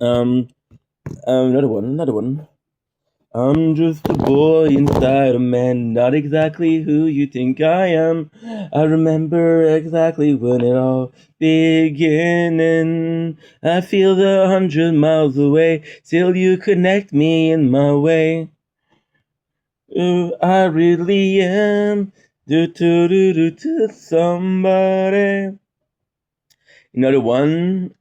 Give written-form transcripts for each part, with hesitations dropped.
Um, another one. I'm just a boy inside a man, not exactly who you think I am. I remember exactly when it all beginning. I feel the 100 miles away, still you connect me in my way. I really am do somebody. Another one.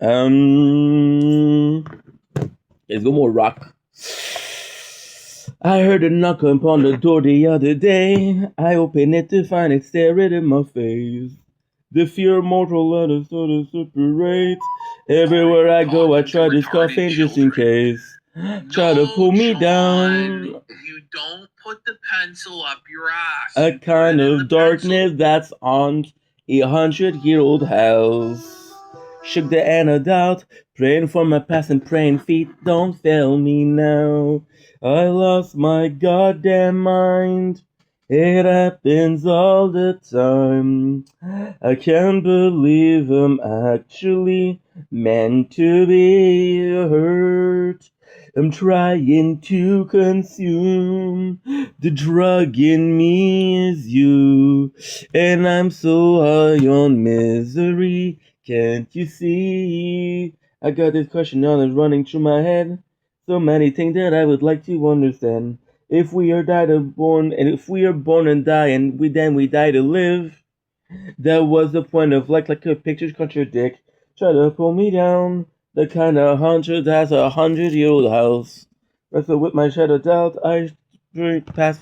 Let's go more rock. I heard a knock upon the door the other day. I opened it to find it staring in my face. The fear of mortal let us sort of separate. Everywhere I go, I try this coughing just in case. Try to pull me down. You don't put the pencil up your ass. A kind of darkness that's on 100-year-old house. Shook the antidote, praying for my past and praying feet don't fail me now. I lost my goddamn mind. It happens all the time. I can't believe I'm actually meant to be hurt. I'm trying to consume the drug in me is you, and I'm so high on misery. Can't you see? I got this question on is running through my head. So many things that I would like to understand. If we are died or born, and if we are born and die, and we die to live, that was the point of like a picture contradict. Try to pull me down. The kind of hunter that's 100-year-old house. Wrestle with my shadow doubt. I pass.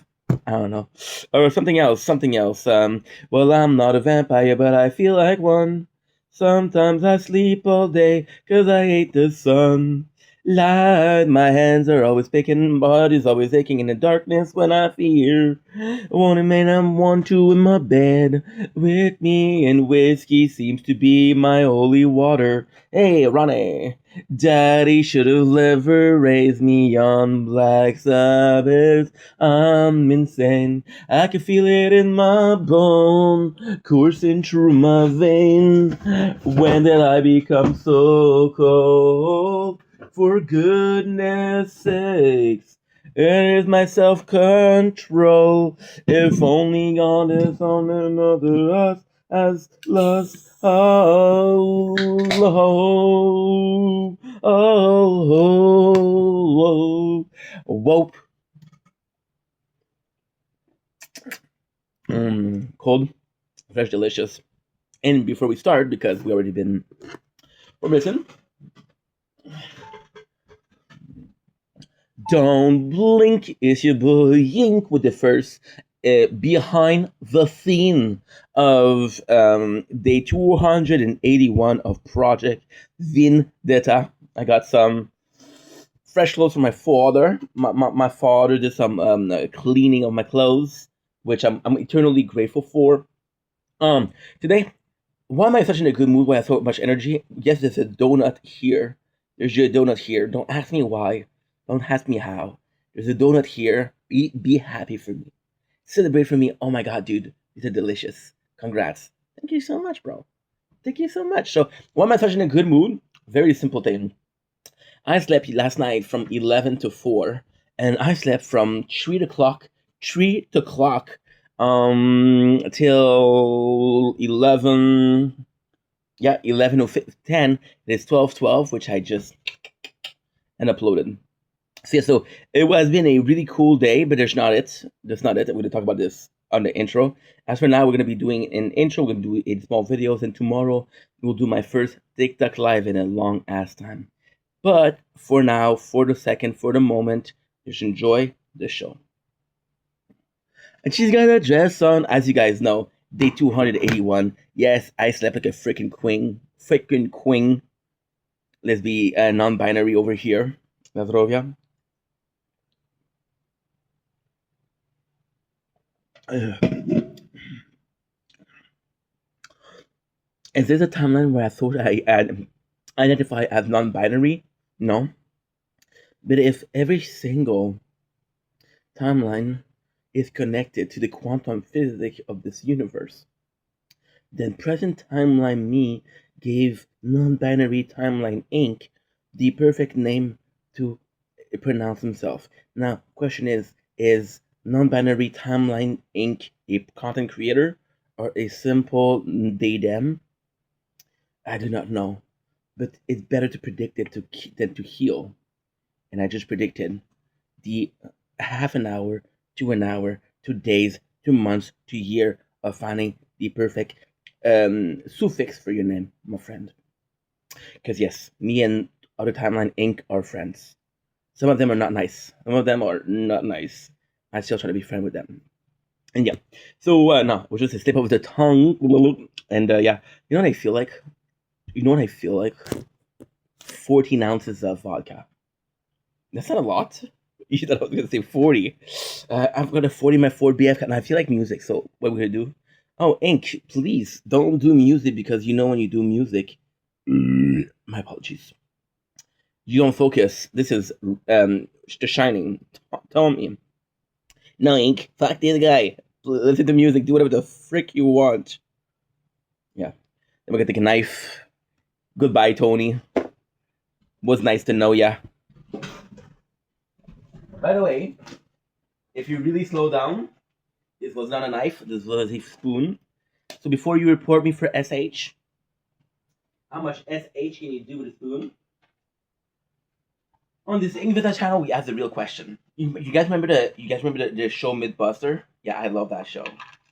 I don't know, or something else. Well, I'm not a vampire, but I feel like one. Sometimes I sleep all day 'cause I hate the sun. Light, my hands are always picking, body's always aching in the darkness when I fear. Wanting man, I'm one two in my bed with me, and whiskey seems to be my holy water. Hey, Ronnie, Daddy should have never raised me on Black Sabbath. I'm insane. I can feel it in my bone, coursing through my vein. When did I become so cold? For goodness sakes, it is my self control. If only God is on another us as lost. Oh, oh, oh, oh, whoop. Cold, fresh, delicious. And before we start, because we already been missing, don't blink, it's your boy Yink with the first behind the scene of day 281 of Project Vendetta. I got some fresh clothes from my father. My father did some cleaning of my clothes, which I'm eternally grateful for. Today, why am I such in a good mood? Why I have so much energy? Yes, there's a donut here. There's your donut here. Don't ask me why. Don't ask me how. There's a donut here. Be happy for me. Celebrate for me. Oh my god, dude. These are delicious. Congrats. Thank you so much, bro. Thank you so much. So, why am I such in a good mood? Very simple thing. I slept last night from 11 to 4, and I slept from 3 o'clock, till 11, yeah, 11 or 10. It's 12:12, which I just and uploaded. So it has been a really cool day, but there's not it. That's not it. We're gonna talk about this on the intro. As for now, we're gonna be doing an intro. We're gonna do 8 small videos, and tomorrow we'll do my first TikTok live in a long ass time. But for now, for the second, for the moment, just enjoy the show. And she's got a dress on, as you guys know, day 281. Yes, I slept like a freaking queen. Freaking queen. Let's be non binary over here. Zdrowia. Is this a timeline where I thought I had identify as non binary? No. But if every single timeline is connected to the quantum physics of this universe, then present timeline me gave non-binary timeline Inc. the perfect name to pronounce himself. Now, question is non-binary timeline Inc. a content creator or a simple they them? I do not know, but it's better to predict it than to heal. And I just predicted the half an hour to an hour to days to months to year of finding the perfect suffix for your name, my friend. Because yes, me and Other Timeline Inc. are friends. Some of them are not nice. Some of them are not nice. I still try to be friend with them. And yeah, so no, it was just a slip of the tongue. And yeah, you know what I feel like? You know what I feel like? 14 ounces of vodka. That's not a lot. You thought I was gonna say 40. I've got a 40 my Ford BF, and I feel like music. So what we're gonna do? Oh, Ink, please don't do music because you know when you do music, my apologies. You don't focus. This is The Shining. Tell me. No, Ink. Fuck this guy. Listen to music. Do whatever the frick you want. Yeah. Then we're gonna take a knife. Goodbye, Tony. Was nice to know ya. By the way, if you really slow down, this was not a knife. This was a spoon. So before you report me for SH, how much SH can you do with a spoon? On this Invita channel, we ask the real question. You guys remember the show Mythbuster? Yeah, I love that show.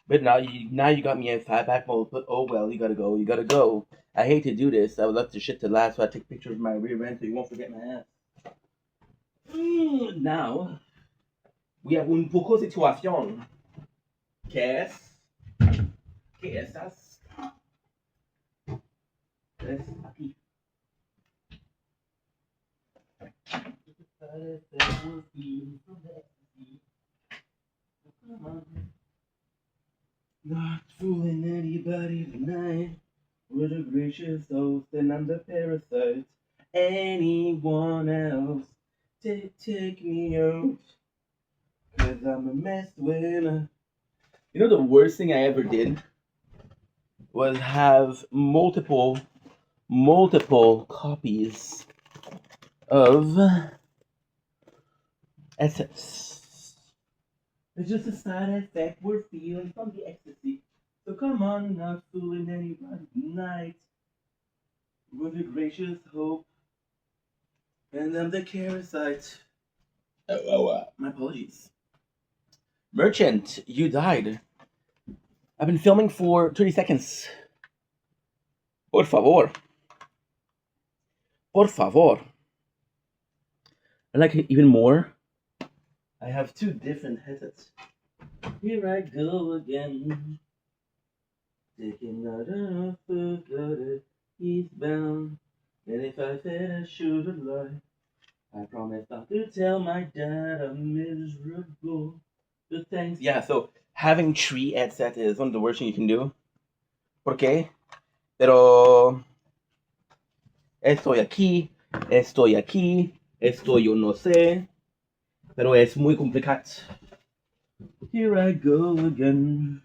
But now you got me in fatback mode. But oh well, you gotta go. You gotta go. I hate to do this. I would love to shit to last, so I take pictures of my rear end so you won't forget my ass. Now we have une poco situation. ¿Qué estás? Es aquí. Not fooling anybody tonight. With a gracious host and I'm the parasite. Anyone else take me out? Cause I'm a mess winner. You know the worst thing I ever did was have multiple copies of SS. It's just a side effect we're feeling from the ecstasy. So come on, not fooling anybody tonight. With a gracious hope, and I'm the parasite. My apologies. Merchant, you died. I've been filming for 30 seconds. Por favor. Por favor. I like it even more. I have two different headsets. Here I go again. Taking another foot, eastbound. And if I said I shouldn't lie, I promise not to tell my dad I'm miserable. Good thanks. Yeah, so having three headsets is one of the worst things you can do. ¿Por qué? Pero estoy aquí, estoy yo no sé, pero es muy complicado. Here I go again.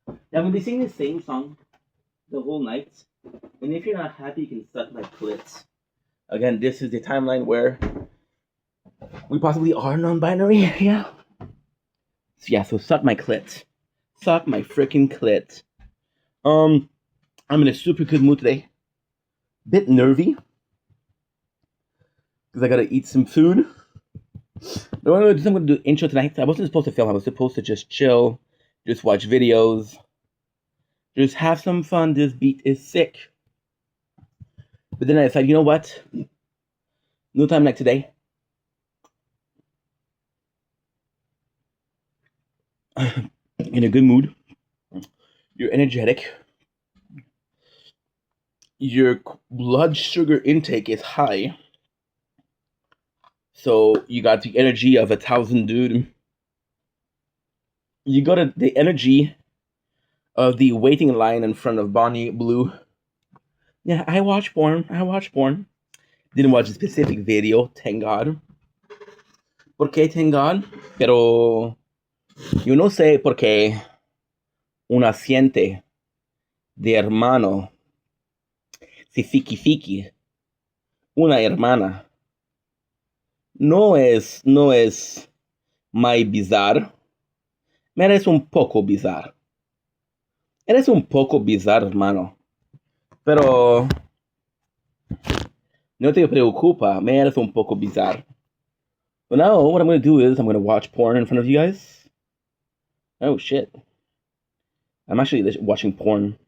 Yeah, I'm gonna be singing the same song the whole night. And if you're not happy, you can suck my clit. Again, this is the timeline where we possibly are non-binary. Yeah. So yeah, so suck my clit. Suck my freaking clit. I'm in a super good mood today. Bit nervy. Because I gotta eat some food. But I'm gonna do intro tonight. I wasn't supposed to film, I was supposed to just chill, just watch videos, just have some fun. This beat is sick. But then I decided, you know what? No time like today. In a good mood. You're energetic. Your blood sugar intake is high. So you got the energy of 1,000 dude. You got the energy of the waiting line in front of Bonnie Blue. Yeah, I watch porn. Didn't watch a specific video, thank God. ¿Por qué, thank God? Pero yo no sé por qué una siente de hermano si fiki fiki. una hermana. No es my bizarro. Eres un poco bizarro. Eres un poco bizarro, hermano. Pero no te preocupa, me eres un poco bizarro. But now what I'm going to do is I'm going to watch porn in front of you guys. Oh shit. I'm actually watching porn.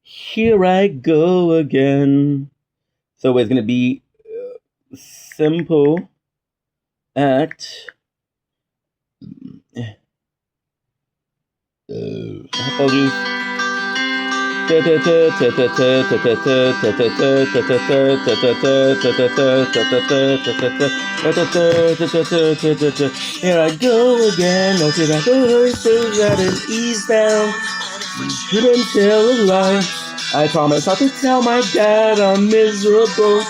Here I go again. So it's going to be simple act. Apologies. Here I go again. No, did I go so that it eastbound? Didn't tell a lie. I promise not to tell my dad I'm miserable.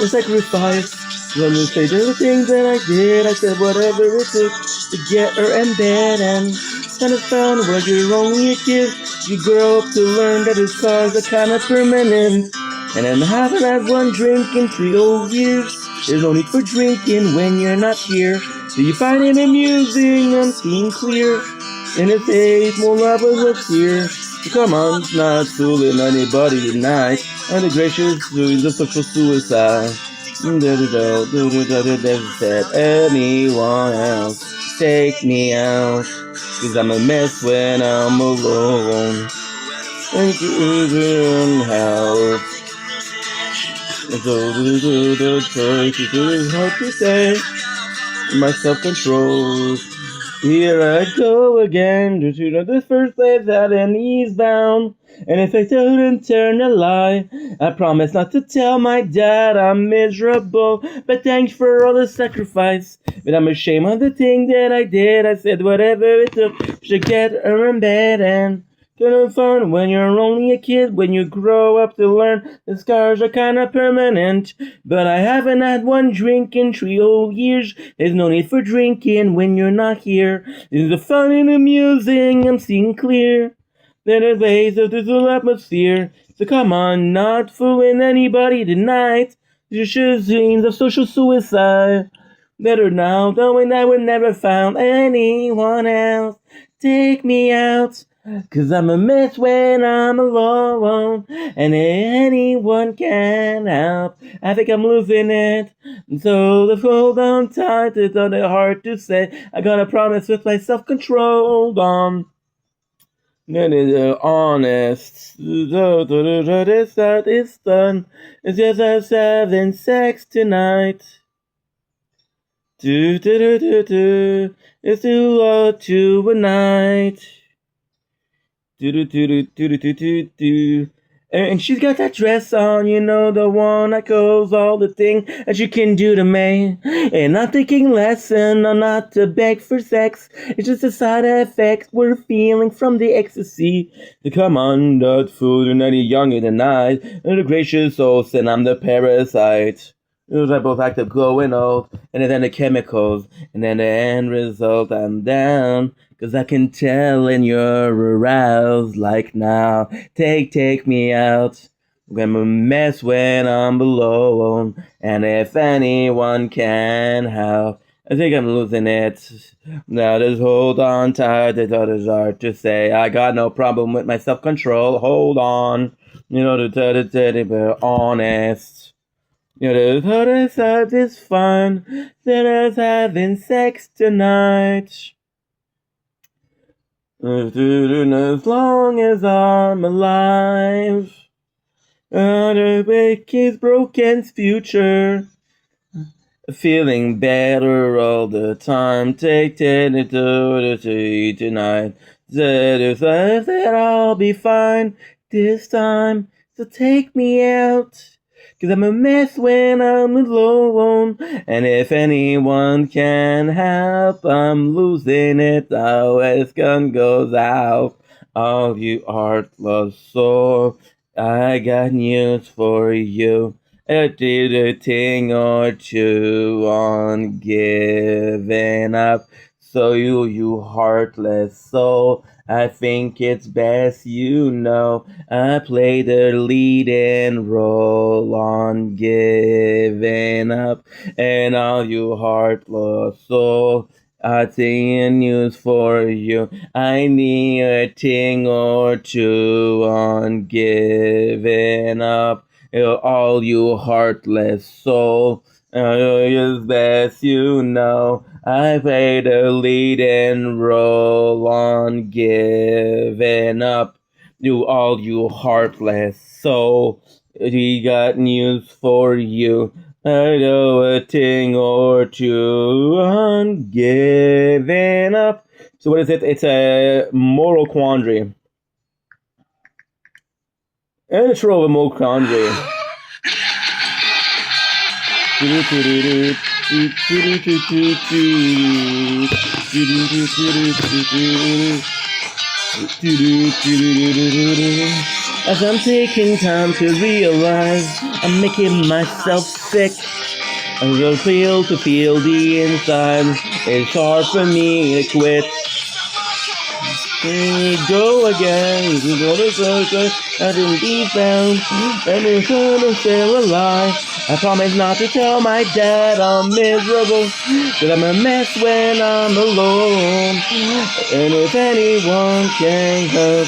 The sacrifice. When you say the things that I did, I said whatever it took to get her in bed, and it's kind of fun when you're only a kid. You grow up to learn that his scars are kind of permanent. And then haven't had one drink in 3 whole years. There's no need for drinking when you're not here. Do you find it amusing? I'm seeing clear. In his age, more love was here. So come on, not fooling anybody tonight. And the gracious doing the social suicide. Never said anyone else. Take me out. Cause I'm a mess when I'm alone. And you help. So it's hard to say. My self-control. Here I go again to the first place out and eastbound. And if I don't turn a lie, I promise not to tell my dad I'm miserable. But thanks for all the sacrifice. But I'm ashamed of the thing that I did. I said whatever it took to get her in bed, and kind of fun when you're only a kid. When you grow up to learn the scars are kind of permanent. But I haven't had one drink in 3 whole years. There's no need for drinking when you're not here. It's the fun and amusing, I'm seeing clear. There's ways of this whole atmosphere. So come on, not fooling anybody tonight. You should have seen the social suicide. Better now, knowing I would never found anyone else. Take me out. Cause I'm a mess when I'm alone, and anyone can help. I think I'm losing it. So the hold on tight, it's on the hard to say. I gotta promise with my self-control on. Honest. That is done. It's just us having sex tonight. Do do do do do. It's too hard to a night. Do. And she's got that dress on, you know, the one that goes all the thing that you can do to me. And I'm taking lesson on not to beg for sex. It's just a side effect we're feeling from the ecstasy. To come on, that fool, you're not any younger than I. And the gracious soul said I'm the parasite. I both active glowing old, and then the chemicals, and then the end result, I'm down. Cause I can tell when you're aroused like now. Take me out. I'm a mess when I'm alone. And if anyone can help, I think I'm losing it. Now just hold on tight. It's hard to say. I got no problem with my self-control. Hold on. You know, the honest. You know, the other side is fun. Let us having sex tonight. As long as I'm alive, to make his broken future. Feeling better all the time. Take eternity tonight. That I'll be fine this time. So take me out. Cause I'm a mess when I'm alone. And if anyone can help, I'm losing it. The West gun goes out. All you heartless soul, I got news for you. I did a thing or two on giving up. So you heartless soul, I think it's best you know I play the leading role on giving up, and all you heartless soul. I think news for you. I need a thing or two on giving up. All you heartless soul. It's best you know I played a leading role on giving up. You all you heartless soul. We got news for you. I know a thing or two on giving up. So what is it? It's a moral quandary. Intro of a moral quandary. As I'm taking time to realize I'm making myself sick. I will feel to feel the inside. It's hard for me to quit. Go again, you go to circle, I didn't be found, and it's gonna still alive. I promise not to tell my dad I'm miserable, that I'm a mess when I'm alone. And if anyone can help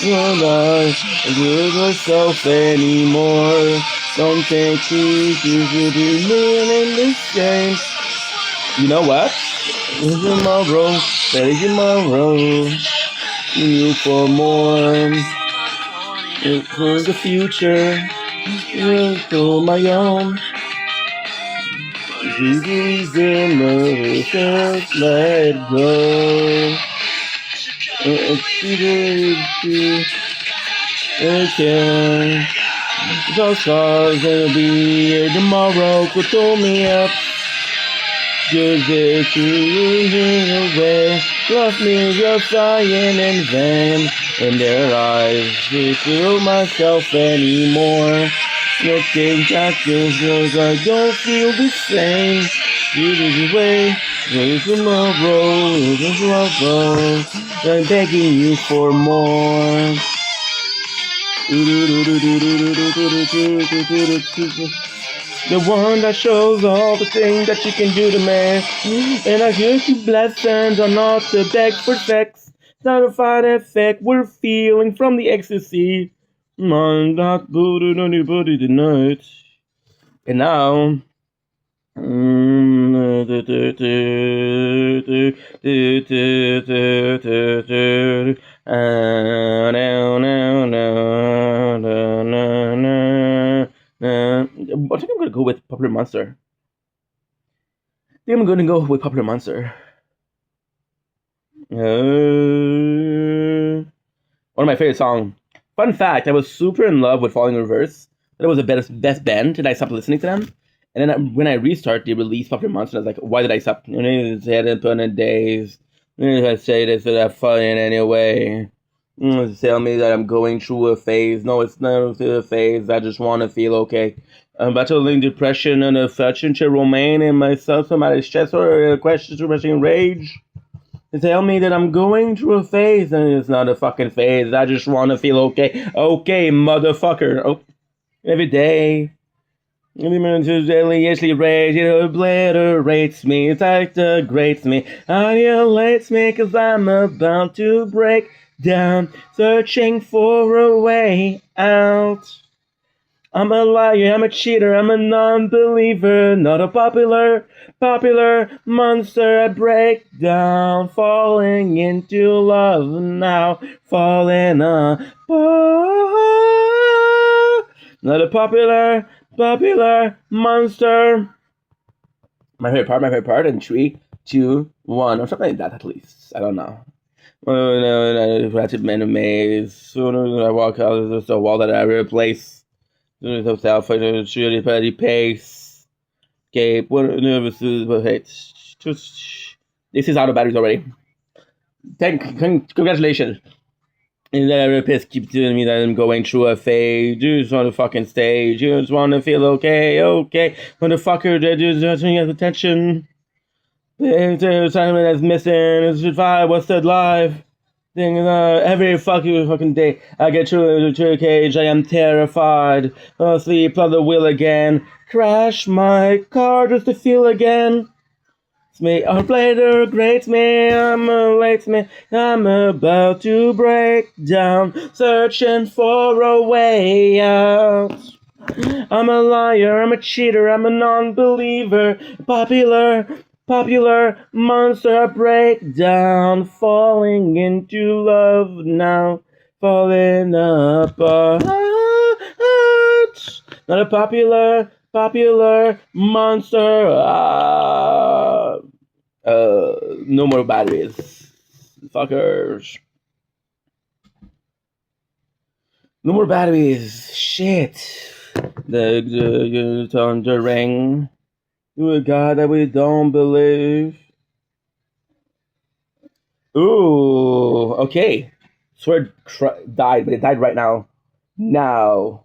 your life, do yourself anymore. Don't think you should be in this game. You know what? Tomorrow, better tomorrow. You for more. For the future. For my own. Just let go. Okay. Those stars will be here tomorrow. Could pull me up. Just it away. Lost me just dying in vain. In their eyes, I feel myself anymore. Looking back, just I don't feel the same. Either way, there's tomorrow, I'm begging you for more. The one that shows all the things that you can do to me. And I hear you blessings are not to beg for sex. Satisfied effect we're feeling from the ecstasy. I'm not good at anybody tonight. And now. I think I'm gonna go with Popular Monster. I think I'm gonna go with Popular Monster. One of my favorite songs. Fun fact: I was super in love with Falling in Reverse. That was the best band, and I stopped listening to them. And then when I restart, they released Popular Monster. I was like, why did I stop? You know, they hadn't put in days. I say this so that fun anyway. Tell me that I'm going through a phase. No, it's not a phase. I just want to feel okay. I'm battling depression and affection to Romaine and myself, somebody's stress or a question to rushing rage. They tell me that I'm going through a phase, and it's not a fucking phase. I just want to feel okay. Okay, motherfucker. Oh, every day. Every minute is daily rage. It obliterates me. It degrades me. Annihilates me, cause I'm about to break down. Searching for a way out. I'm a liar, I'm a cheater, I'm a non-believer, not a popular monster. I break down, falling into love now, falling apart. Not a popular monster. My favorite part in 3, 2, 1, or something like that at least. I don't know. No, ratchet man maze. Soon as I walk out, there's a wall that I replace. Doing himself for the shitty petty pace. Okay, what nervous is this is out of batteries already. Congratulations. And the therapist keeps telling me that I'm going through a phase. You just want to fucking stage. You just want to feel okay. Motherfucker, that just doesn't have attention. The assignment that's missing is survive. What's that live? Every fucking day I get to a cage, I am terrified. Sleep on the wheel again. Crash my car just to feel again. It's me, our later great me, I'm a late me, I'm about to break down, searching for a way out. I'm a liar, I'm a cheater, I'm a non-believer, popular monster breakdown, falling into love now, falling apart. Not a popular monster. No more batteries, fuckers. No more batteries. Shit. The thundering. To a God that we don't believe. Ooh, okay. Sword died, but it died right now. Now.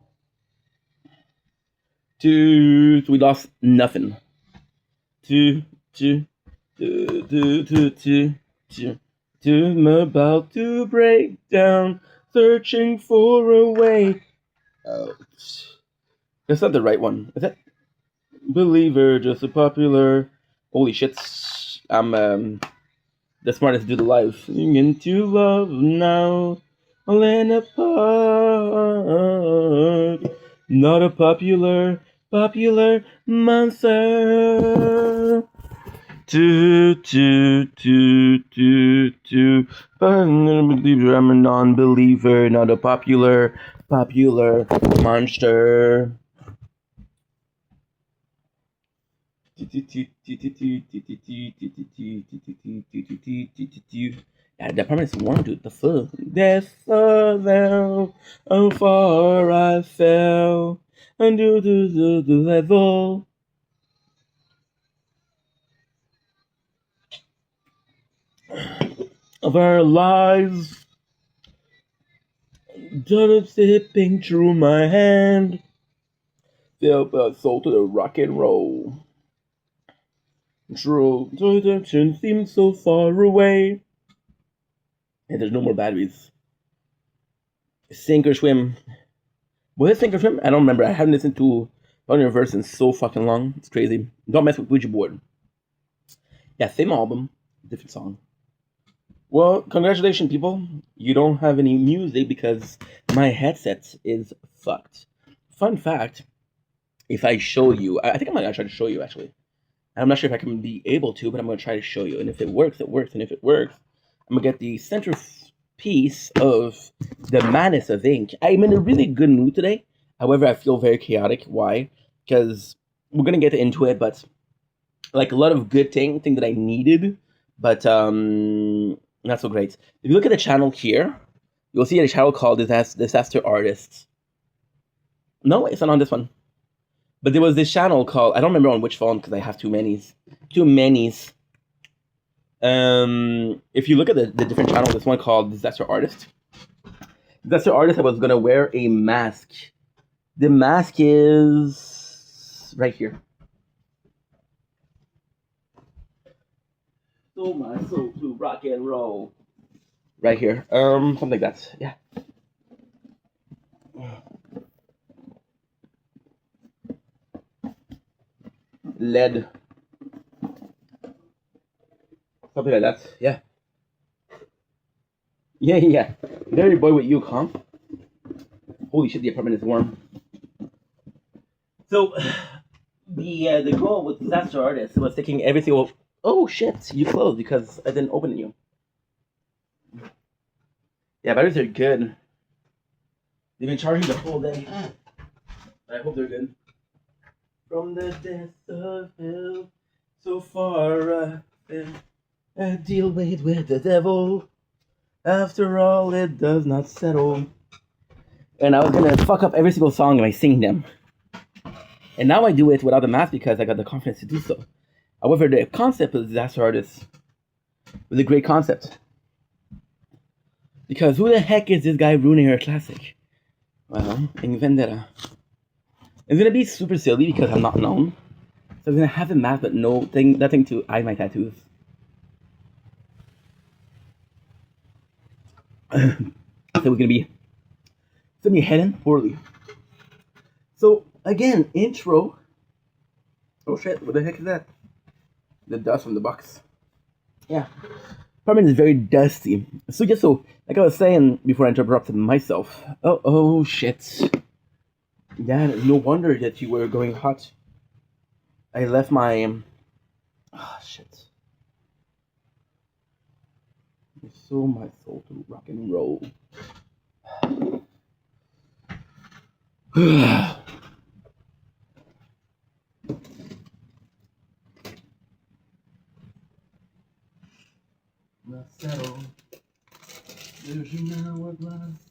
We lost nothing. I'm about to break down, searching for a way out. That's not the right one. Is that believer? Just a popular. Holy shit! I'm the smartest to do the live. Into love now, falling apart. Not a popular monster. I'm a believer, I'm a non-believer, not a popular monster. Yeah, the premise is one, dude. The fuck. That's so down. How far I fell. Under the level. Of our lives. Done sipping through my hand. Felt my soul to the rock and roll. True redemption seems so far away. And there's no more batteries. Sink or swim. Was it sink or swim? I don't remember. I haven't listened to Thunder Verse in so fucking long. It's crazy. Don't mess with Ouija board. Yeah, same album, different song. Well, congratulations, people. You don't have any music because my headset is fucked. Fun fact, if I show you, I think I'm gonna try to show you actually. I'm not sure if I can be able to, but I'm gonna try to show you. And if it works, it works. And if it works, I'm gonna get the center piece of the Madness of Ink. I'm in a really good mood today. However, I feel very chaotic. Why? Because we're gonna get into it, but like a lot of good thing that I needed, but not so great. If you look at the channel here, you'll see a channel called Disaster Artists. No, it's not on this one. But there was this channel called, I don't remember on which phone because I have too many. If you look at the different channels, this one called Disaster Artist. Disaster Artist, I was gonna wear a mask. The mask is right here. Sold my soul to rock and roll. Right here. Something like that. Yeah. Lead. Something like that. Yeah. Yeah. Dirty boy with you, huh? Holy shit, the apartment is warm. So, the goal with Disaster Artist was taking every single. Oh shit, you closed because I didn't open you. Yeah, batteries are good. They've been charging the whole day. I hope they're good. From the depths of hell, so far I deal with the devil. After all, it does not settle. And I was gonna fuck up every single song by singing them. And now I do it without the mask because I got the confidence to do so. However, the concept of Disaster Artist was a great concept. Because who the heck is this guy ruining her classic? Well, in Vendetta. It's gonna be super silly because I'm not known. So I'm gonna have a mask but nothing to hide my tattoos. So we're gonna be heading poorly. So again, intro. Oh shit! What the heck is that? The dust from the box. Yeah, apartment is very dusty. So just so, like I was saying before I interrupted myself. Oh shit! Yeah, no wonder that you were going hot. I left my. Oh shit! I sold my soul to rock and roll. Settle. There's no hourglass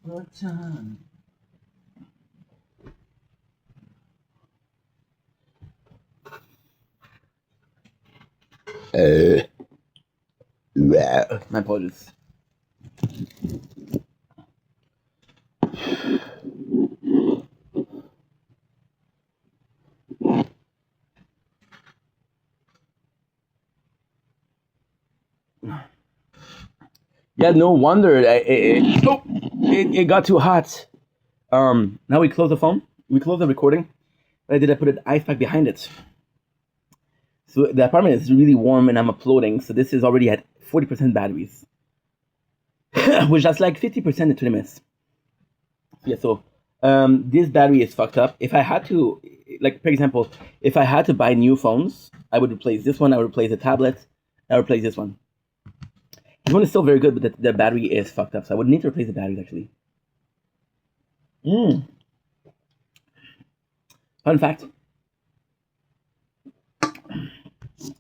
for time. My apologies. Yeah, no wonder it got too hot. Now we close the phone. We close the recording. What I did, I put an ice pack behind it. So the apartment is really warm and I'm uploading. So this is already at 40% batteries, which that's like 50% in 20 minutes. Yeah, so this battery is fucked up. If I had to, like, for example, if I had to buy new phones, I would replace this one, I would replace the tablet, I would replace this one. This one is still very good, but the battery is fucked up, so I would need to replace the batteries actually. Fun fact,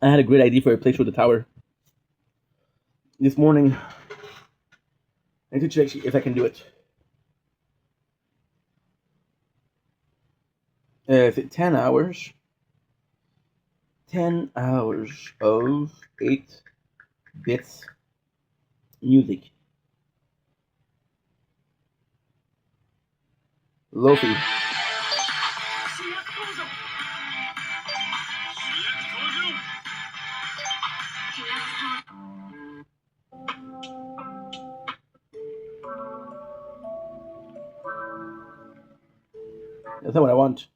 I had a great idea for a place with the tower. This morning, I need to check if I can do it. Is it 10 hours? 10 hours of 8 bits music. Lofi. That's not what I want.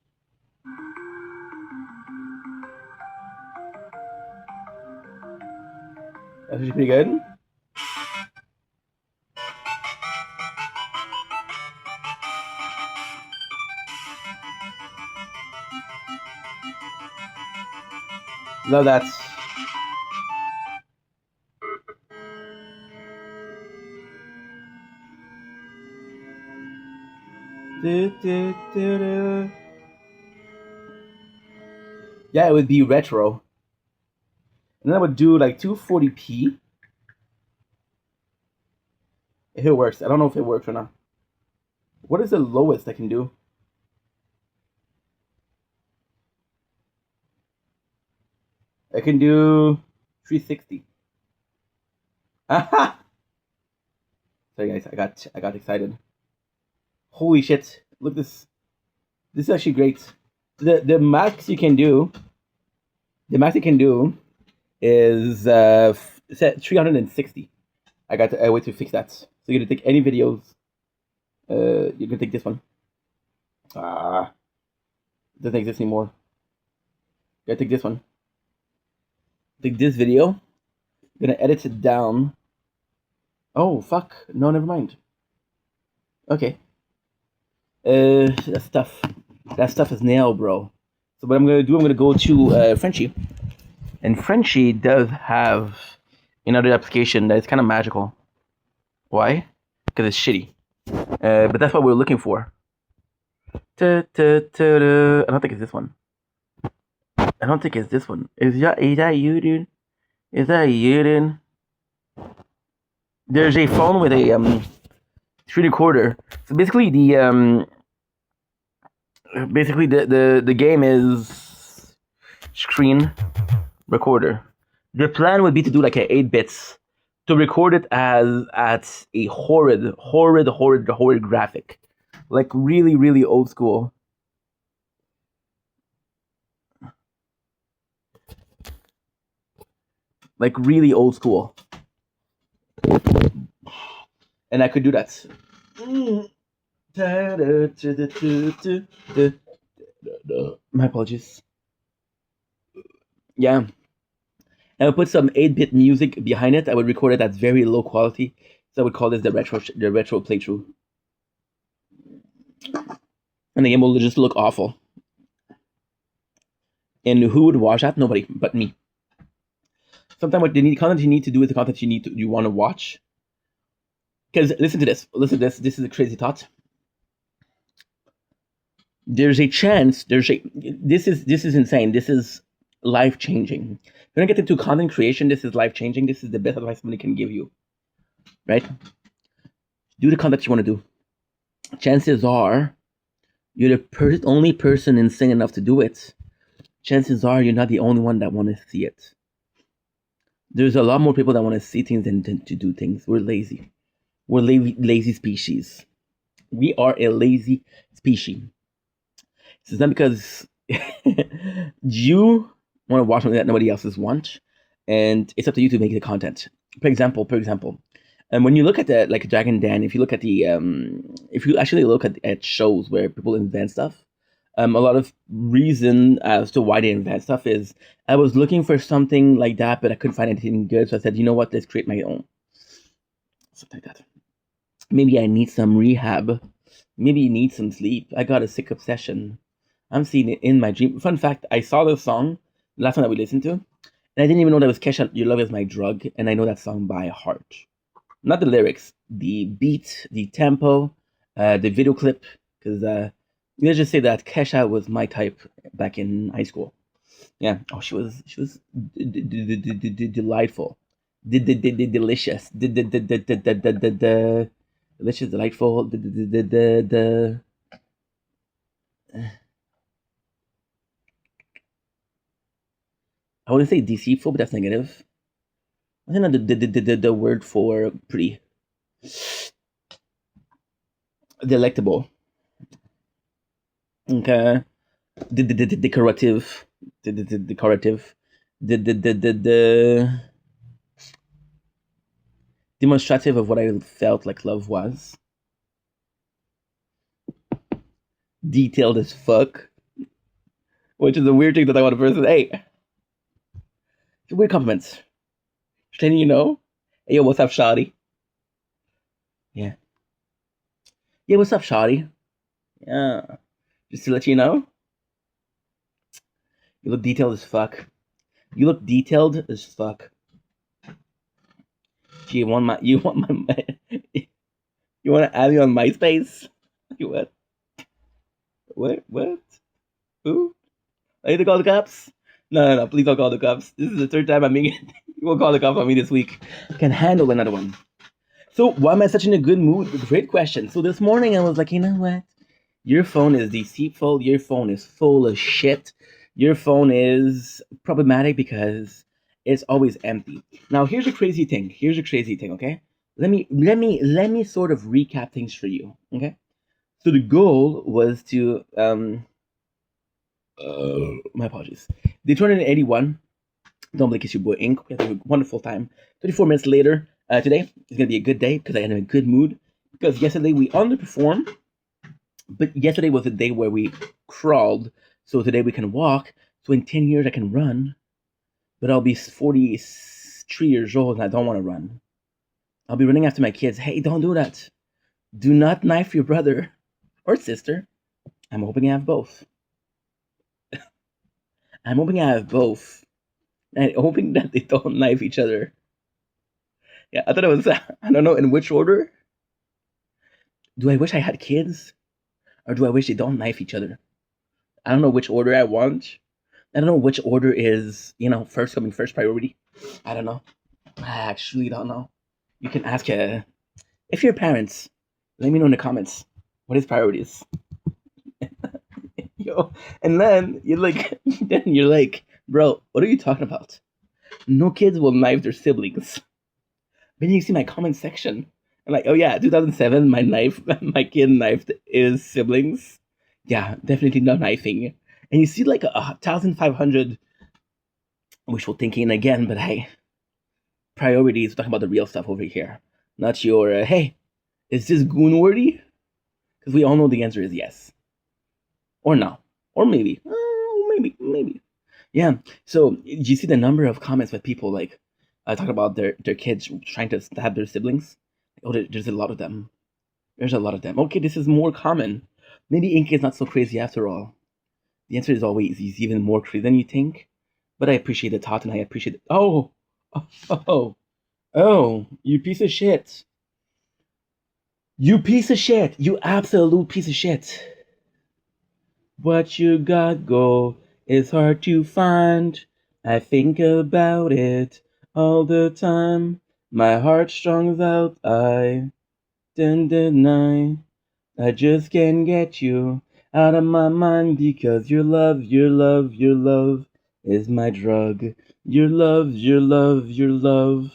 That's actually pretty good. Love that. Yeah, it would be retro. And then I would do like 240p. If it works. I don't know if it works or not. What is the lowest I can do? I can do 360. Aha! Sorry guys, I got excited. Holy shit. Look this. This is actually great. The max you can do is set 360. I got a way to fix that. So you're gonna take any videos. You're gonna take this one. Doesn't exist anymore. Gotta take this one. Take this video. Gonna edit it down. Oh fuck! No, never mind. Okay. That stuff is nailed, bro. So what I'm gonna do, I'm gonna go to Frenchie, and Frenchie does have another application that is kind of magical. Why? Because it's shitty. But that's what we're looking for. I don't think it's this one. I don't think it's this one. Is that you, dude? Is that you, dude? There's a phone with a screen recorder. So basically the game is screen recorder. The plan would be to do like a 8 bits to record it as at a horrid graphic, like really old school. Like really old school. and I could do that. My apologies. Yeah, I would put some 8-bit music behind it. I would record it at very low quality. So I would call this the retro playthrough, and the game will just look awful. And who would watch that? Nobody but me. Sometimes what the content you need to do is the content you want to watch. Because listen to this. Listen to this. This is a crazy thought. There's a chance. This is insane. This is life changing. When I get into content creation, this is life changing. This is the best advice somebody can give you. Right? Do the content you want to do. Chances are you're the only person insane enough to do it. Chances are you're not the only one that want to see it. There's a lot more people that want to see things than to do things. We're lazy. We're lazy species. We are a lazy species. It's not because you want to watch something that nobody else wants, and it's up to you to make the content. For example, and when you look at the like Dragon Dan, if you look at the if you actually look at shows where people invent stuff, a lot of reason as to why they invent stuff is I was looking for something like that, but I couldn't find anything good, so I said, you know what, let's create my own. Something like that. Maybe I need some rehab. Maybe you need some sleep. I got a sick obsession. I'm seeing it in my dream. Fun fact, I saw this song, the last one that we listened to, and I didn't even know that was Kesha, Your Love Is My Drug, and I know that song by heart. Not the lyrics, the beat, the tempo, the video clip, because let's just say that Kesha was my type back in high school. Yeah. Oh, she was delightful. Delicious. Delicious, delightful. I wouldn't say deceitful, but that's negative. I think the word for pretty. Delectable. Okay. Decorative. Decorative. The demonstrative of what I felt like love was. Detailed as fuck. Which is a weird thing that I want to person. Hey. Weird compliments. Just letting you know. Hey, yo, what's up, shawty? Yeah. Yeah, what's up, shawty? Yeah. Just to let you know. You look detailed as fuck. You look detailed as fuck. Gee, you want you want to add me on MySpace? What? What? Who? I need to call the cops? No, please don't call the cops. This is the third time I'm being. You won't call the cops on me this week. I can handle another one. So why am I such in a good mood? Great question. So this morning I was like, you know what? Your phone is deceitful. Your phone is full of shit. Your phone is problematic because it's always empty. Now here's a crazy thing. Okay? Let me sort of recap things for you. Okay? So the goal was to my apologies. Day 281. Don't blink, it's your boy Ink. We had a wonderful time. 34 minutes later, today is gonna be a good day because I am in a good mood. Because yesterday we underperformed, but yesterday was a day where we crawled. So today we can walk. So in 10 years I can run, but I'll be 43 years old and I don't want to run. I'll be running after my kids. Hey, don't do that. Do not knife your brother or sister. I'm hoping I have both. I'm hoping I have both. And hoping that they don't knife each other. Yeah, I thought it was, I don't know in which order. Do I wish I had kids? Or do I wish they don't knife each other? I don't know which order I want. I don't know which order is, first coming first priority. I don't know. I actually don't know. You can ask, if you're parents, let me know in the comments what his priorities. Yo, and then you're like, bro, what are you talking about? No kids will knife their siblings. Then you see my comment section. I'm like, oh yeah, 2007, my kid knifed his siblings. Yeah, definitely not knifing. And you see like 1,500 wishful thinking again, but hey, priorities, we're talking about the real stuff over here. Not your, hey, Is this goon worthy? Because we all know the answer is yes, or no, or maybe, maybe. Yeah. So do you see the number of comments with people like talking about their kids trying to stab their siblings? Oh, there's a lot of them. There's a lot of them. Okay, this is more common. Maybe ink is not so crazy after all. The answer is always is even more crazy than you think. But I appreciate the thought and I appreciate it. Oh, oh, oh, you piece of shit. You piece of shit. You absolute piece of shit. What you got go is hard to find. I think about it all the time. My heart strings out, I didn't deny. I just can't get you out of my mind because your love, your love, your love is my drug. Your love, your love, your love.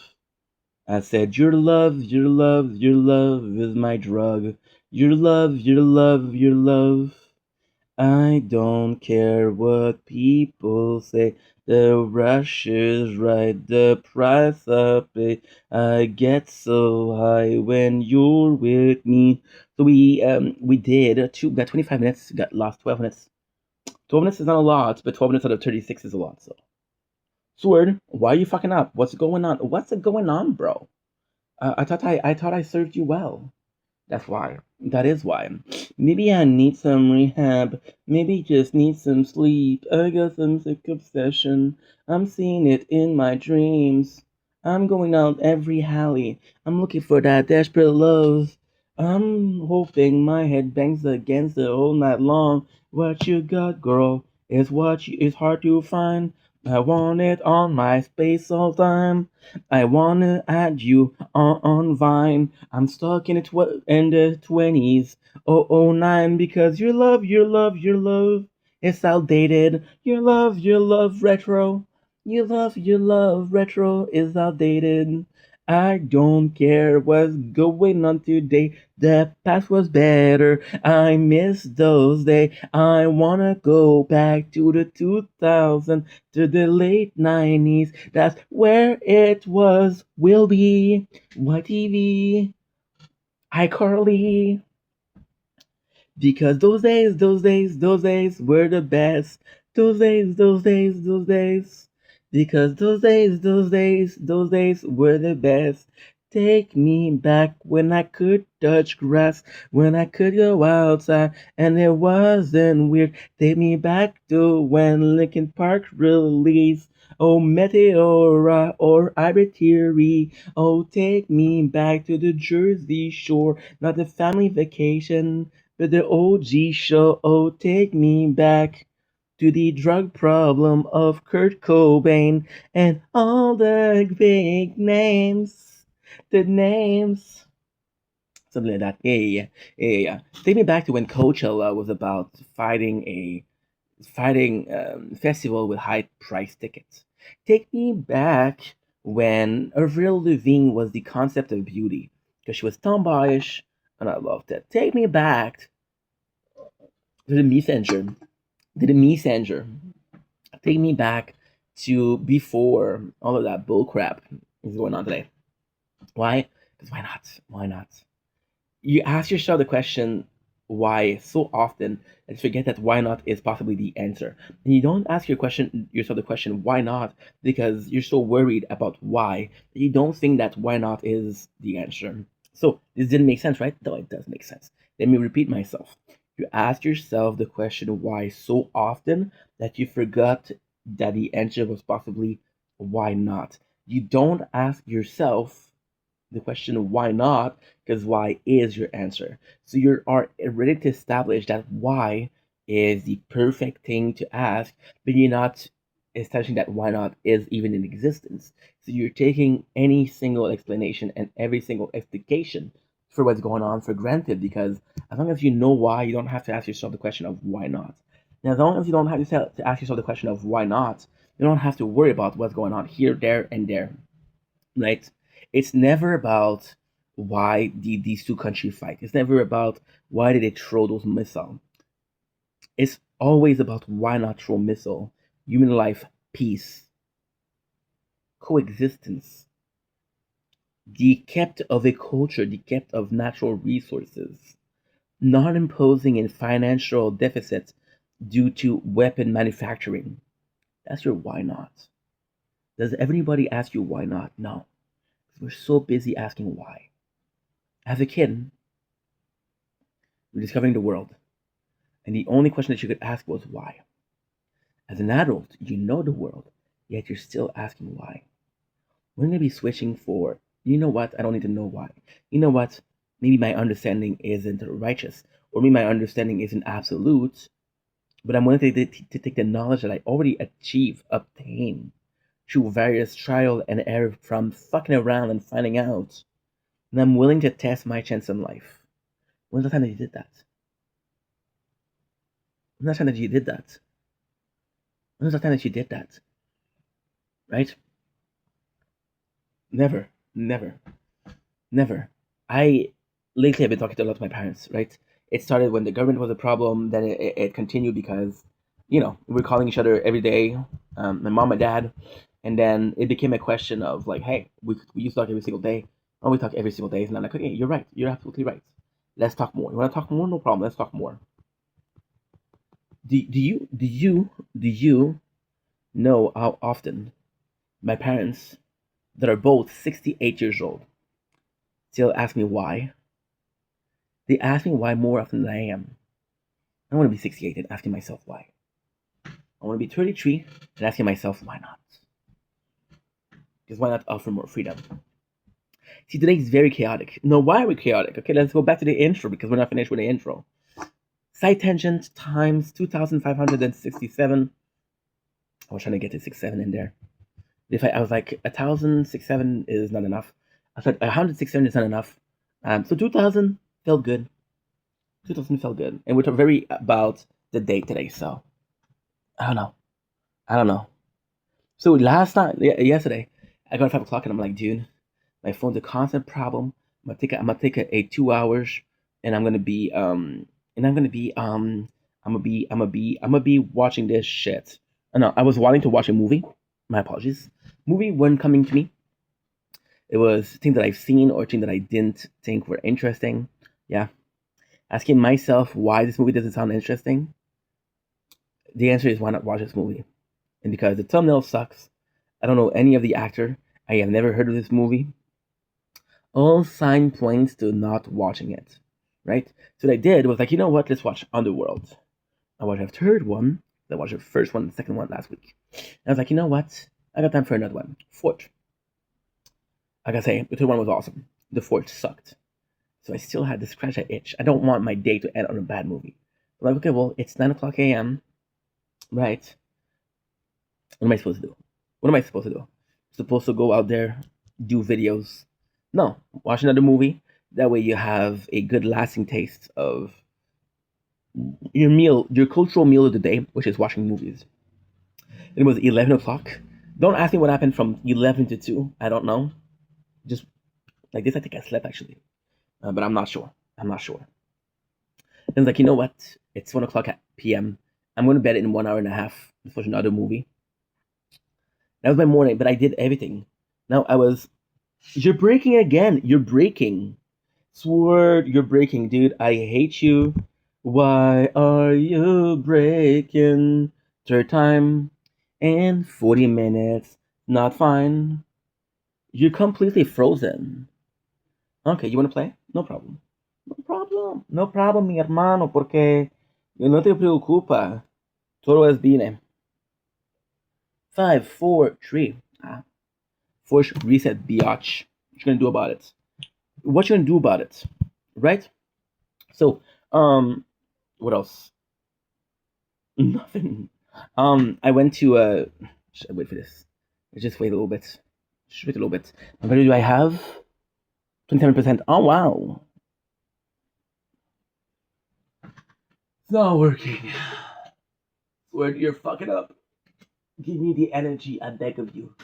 I said your love, your love, your love is my drug. Your love, your love, your love. I don't care what people say. The rush is right, the price I pay. I get so high when you're with me. So we did two. Got 25 minutes. Got lost 12 minutes. 12 minutes is not a lot, but 12 minutes out of 36 is a lot. So Sword, why are you fucking up? What's going on? What's going on, bro? I thought I served you well. That's why. That is why. Maybe I need some rehab. Maybe just need some sleep. I got some sick obsession. I'm seeing it in my dreams. I'm going out every alley. I'm looking for that desperate love. I'm hoping my head bangs against it all night long. What you got, girl, is is hard to find. I want it on my space all time. I wanna add you on Vine. I'm stuck in the 20s. Oh, oh, 09 because your love, your love, your love is outdated. Your love, retro. Your love, retro is outdated. I don't care what's going on today. The past was better. I miss those days. I wanna go back to the 2000s, to the late 90s. That's where it was, will be. YTV, iCarly, because those days were the best. Those days. Because those days were the best. Take me back when I could touch grass, when I could go outside, and it wasn't weird. Take me back to when Linkin Park released. Oh, Meteora or Arbitrary. Oh, take me back to the Jersey Shore, not the family vacation. But the OG show, oh, take me back to the drug problem of Kurt Cobain and all the big names, the names, something like that. Yeah. Take me back to when Coachella was about fighting festival with high price tickets. Take me back when Avril Lavigne was the concept of beauty because she was tomboyish, and I loved it. Take me back to the messenger. To the messenger. Take me back to before all of that bullcrap is going on today. Why? Because why not? Why not? You ask yourself the question why so often and forget that why not is possibly the answer. And you don't ask yourself the question why not because you're so worried about why that you don't think that why not is the answer. So this didn't make sense, right? No, it does make sense. Let me repeat myself. You ask yourself the question why so often that you forgot that the answer was possibly why not. You don't ask yourself the question why not because why is your answer. So you are ready to establish that why is the perfect thing to ask, but you're not establishing that why not is even in existence. So you're taking any single explanation and every single explication for what's going on for granted because as long as you know why, you don't have to ask yourself the question of why not. Now, as long as you don't have to ask yourself the question of why not, you don't have to worry about what's going on here, there, and there, right? It's never about why did these two countries fight. It's never about why did they throw those missiles. It's always about why not throw missile, human life, peace, coexistence. Dekept of a culture, dekept of natural resources, not imposing in financial deficits due to weapon manufacturing. That's your why not. Does everybody ask you why not? No. We're so busy asking why. As a kid, you're discovering the world, and the only question that you could ask was why. As an adult, you know the world, yet you're still asking why. We're going to be switching for, you know what, I don't need to know why. You know what, maybe my understanding isn't righteous, or maybe my understanding isn't absolute, but I'm willing to take the knowledge that I already obtain through various trial and error from fucking around and finding out. And I'm willing to test my chance in life. When's the time that you did that? When's the time that you did that? When's the time that you did that? Right? Never. Never. Never. I lately have been talking to a lot of my parents, right? It started when the government was a problem, then it continued because, we're calling each other every day, my mom and dad, and then it became a question of like, hey, we used to talk every single day. Oh, we talk every single day, and I'm like, okay, you're right, you're absolutely right. Let's talk more. You want to talk more? No problem. Let's talk more. Do you know how often my parents, that are both 68 years old, still ask me why? They ask me why more often than I am. I want to be 68 and asking myself why. I want to be 33 and asking myself why not? Because why not offer more freedom? See, today is very chaotic. No, why are we chaotic? Okay, let's go back to the intro because we're not finished with the intro. Side tangent times 2,567. I was trying to get to 67 in there. If I was like 1,067 is not enough. I thought 167 is not enough. So 2,000 felt good. 2,000 felt good, and we're talking very about the date today. So I don't know. I don't know. So last night, yesterday, I got at 5 o'clock, and I'm like, dude, my phone's a constant problem. I'm gonna take a 2 hours, and I'm gonna be watching this shit. No, I was wanting to watch a movie. My apologies. Movie weren't coming to me. It was things that I've seen or things that I didn't think were interesting. Yeah, asking myself why this movie doesn't sound interesting. The answer is why not watch this movie? And because the thumbnail sucks, I don't know any of the actor. I have never heard of this movie. All sign points to not watching it, right? So what I did was like, you know what? Let's watch Underworld. I watched the third one. I watched the first one, the second one last week. And I was like, you know what? I got time for another one. Fourth. I gotta say, the third one was awesome. The fourth sucked. So I still had to scratch that itch. I don't want my day to end on a bad movie. I'm like, okay, well, it's 9 o'clock a.m., right? What am I supposed to do? What am I supposed to do? Supposed to go out there, do videos? No, watch another movie. That way you have a good lasting taste of your meal, your cultural meal of the day, which is watching movies. It was 11 o'clock. Don't ask me what happened from 11 to 2. I don't know. Just like this, I think I slept actually. But I'm not sure. I'm not sure. And it's like, you know what? It's 1 o'clock p.m. I'm going to bed in 1 hour and a half. Let's watch another movie. That was my morning, but I did everything. Now I was. You're breaking again. You're breaking. Sword, you're breaking, dude. I hate you. Why are you breaking? Third time in 40 minutes. Not fine. You're completely frozen. Okay, you want to play? No problem. No problem. No problem, mi hermano, porque no te preocupa. Todo es bien. 5, 4, 3. Force reset, biatch. What you gonna do about it? What you gonna do about it? Right? So, what else? Nothing. I went to should I wait for this? Let's just wait a little bit. Just wait a little bit. How many do I have? 27%. Oh wow. It's not working. Where you're fucking up. Give me the energy, I beg of you.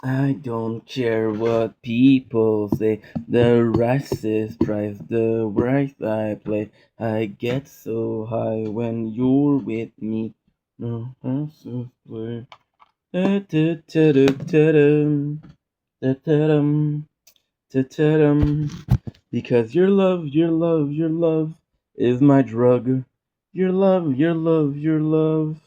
I don't care what people say. The rice is price, the rice I play. I get so high when you're with me. No, Because your love, your love, your love is my drug. Your love, your love, your love.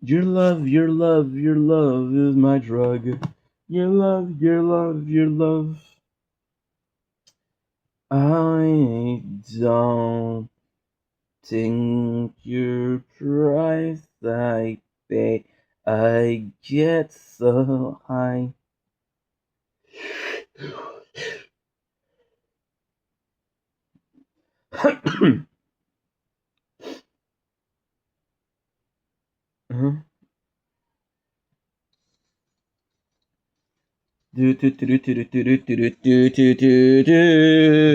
Your love, your love, your love is my drug. Your love, your love, your love. I don't think your price I pay. I get so high. Uh-huh. Do do do do do do do do do do do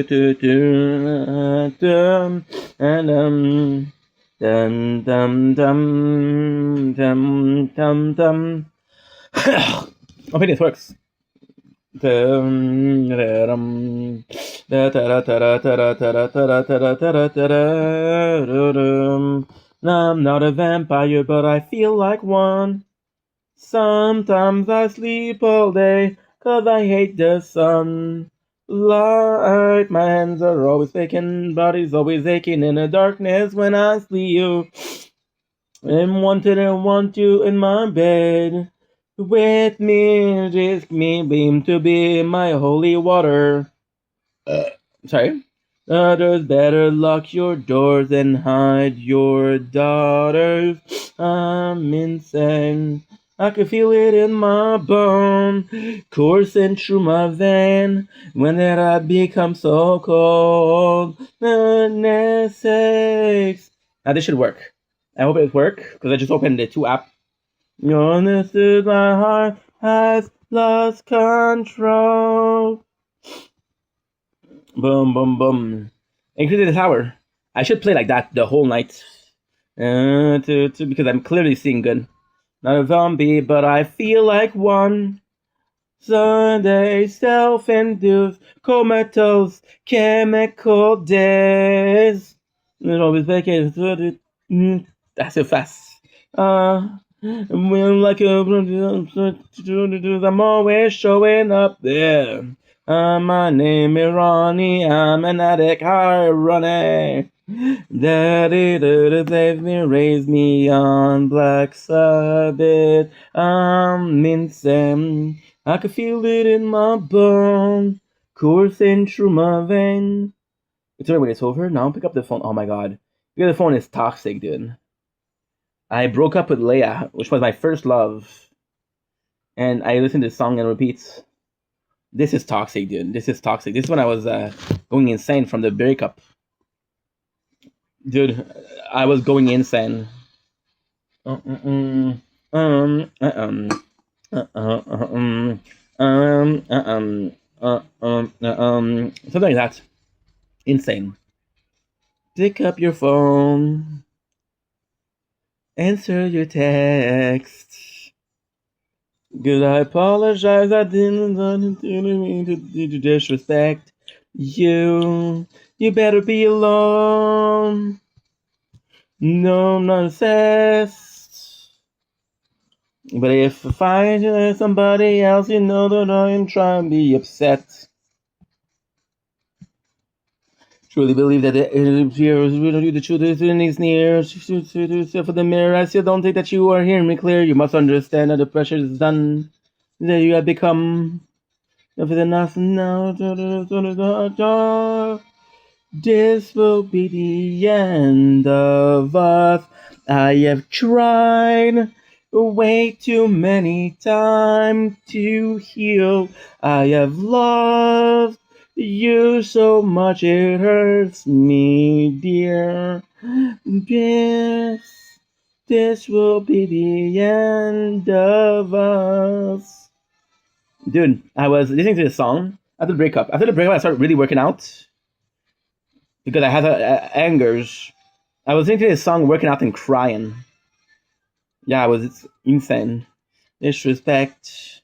do do dum and dum dum dum dum dum dum. I think this works. Dum dum da da da da da da da da da da da da dum. I'm not a vampire, but I feel like one. Sometimes I sleep all day, 'cause I hate the sun. Light, my hands are always aching, body's always aching in the darkness when I sleep. And wanted and want you in my bed. With me, risk me, beam to be my holy water. Sorry. Others better lock your doors and hide your daughters. I'm insane. I can feel it in my bone, coursing through my vein. When did I become so cold? Goodness sakes. Now this should work. I hope it works because I just opened the two app. Honest is my heart has lost control. Boom, boom, boom. Increase the tower. I should play like that the whole night. Because I'm clearly seeing good. Not a zombie, but I feel like one. Sunday, self-induced, comatose, chemical days. It always vacated. That's so fast. When like I'm always showing up there. My name is Ronnie. I'm an addict, ironic. Daddy saved me, raised me on Black Sabbath. I'm insane. I can feel it in my bone, coursing through my vein. It's already when it's over. Now pick up the phone. Oh my god, the phone is toxic, dude. I broke up with Leia, which was my first love, and I listened to this song and repeats. This is toxic, dude. This is toxic. This is when I was going insane from the breakup. Dude, I was going insane. Something like that. Insane. Pick up your phone. Answer your text. Good, I apologize. I didn't mean to disrespect you. You better be alone. No, I'm not obsessed. But if I find somebody else, you know that I am trying to be upset. Truly believe that the fears will do the truth is near. For the mirror, I still don't think that you are hearing me clear. You must understand that the pressure is done. That you have become. If it's enough now, this will be the end of us. I have tried way too many times to heal. I have loved you so much it hurts me, dear. This will be the end of us. Dude, I was listening to this song after the breakup. After the breakup, I started really working out because I had angers. I was listening to this song, working out and crying. Yeah, it's insane. Disrespect.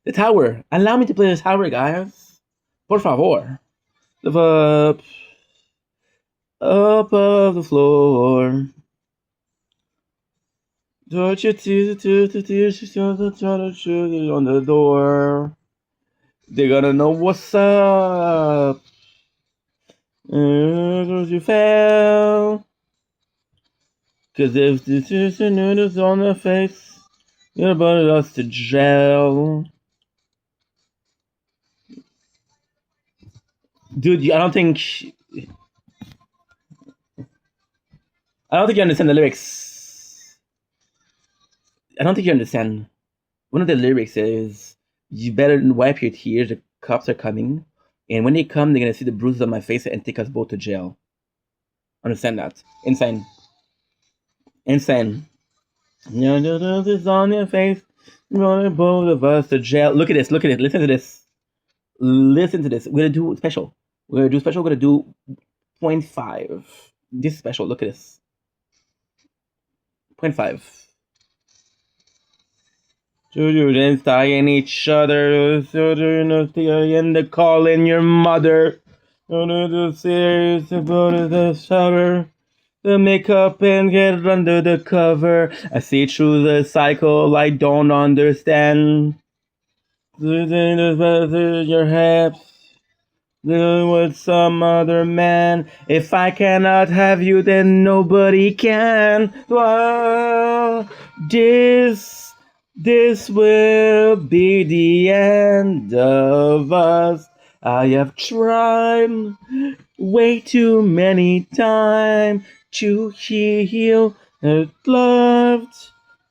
The tower. Allow me to play the tower, guys. Por favor. Live up of the floor. Don't you on the door? They're gonna know what's up. Cause you fell. Cause if this is a notice on the face, you're about us to jail. Dude, I don't think you understand the lyrics. I don't think you understand. One of the lyrics is, "You better wipe your tears. The cops are coming, and when they come, they're gonna see the bruises on my face and take us both to jail." Understand that? Insane, insane. This on your face, running both of us to jail. Look at this. Look at it. Listen to this. Listen to this. We're gonna do special. We're gonna do special. We're gonna do point 0.5. This is special. Look at this. Point 0.5. Children tying each other, children and the calling your mother. The serious about the shower. The makeup and get under the cover. I see through the cycle I don't understand. Your hips. With some other man. If I cannot have you, then nobody can. Well, this will be the end of us. I have tried way too many times to heal. I loved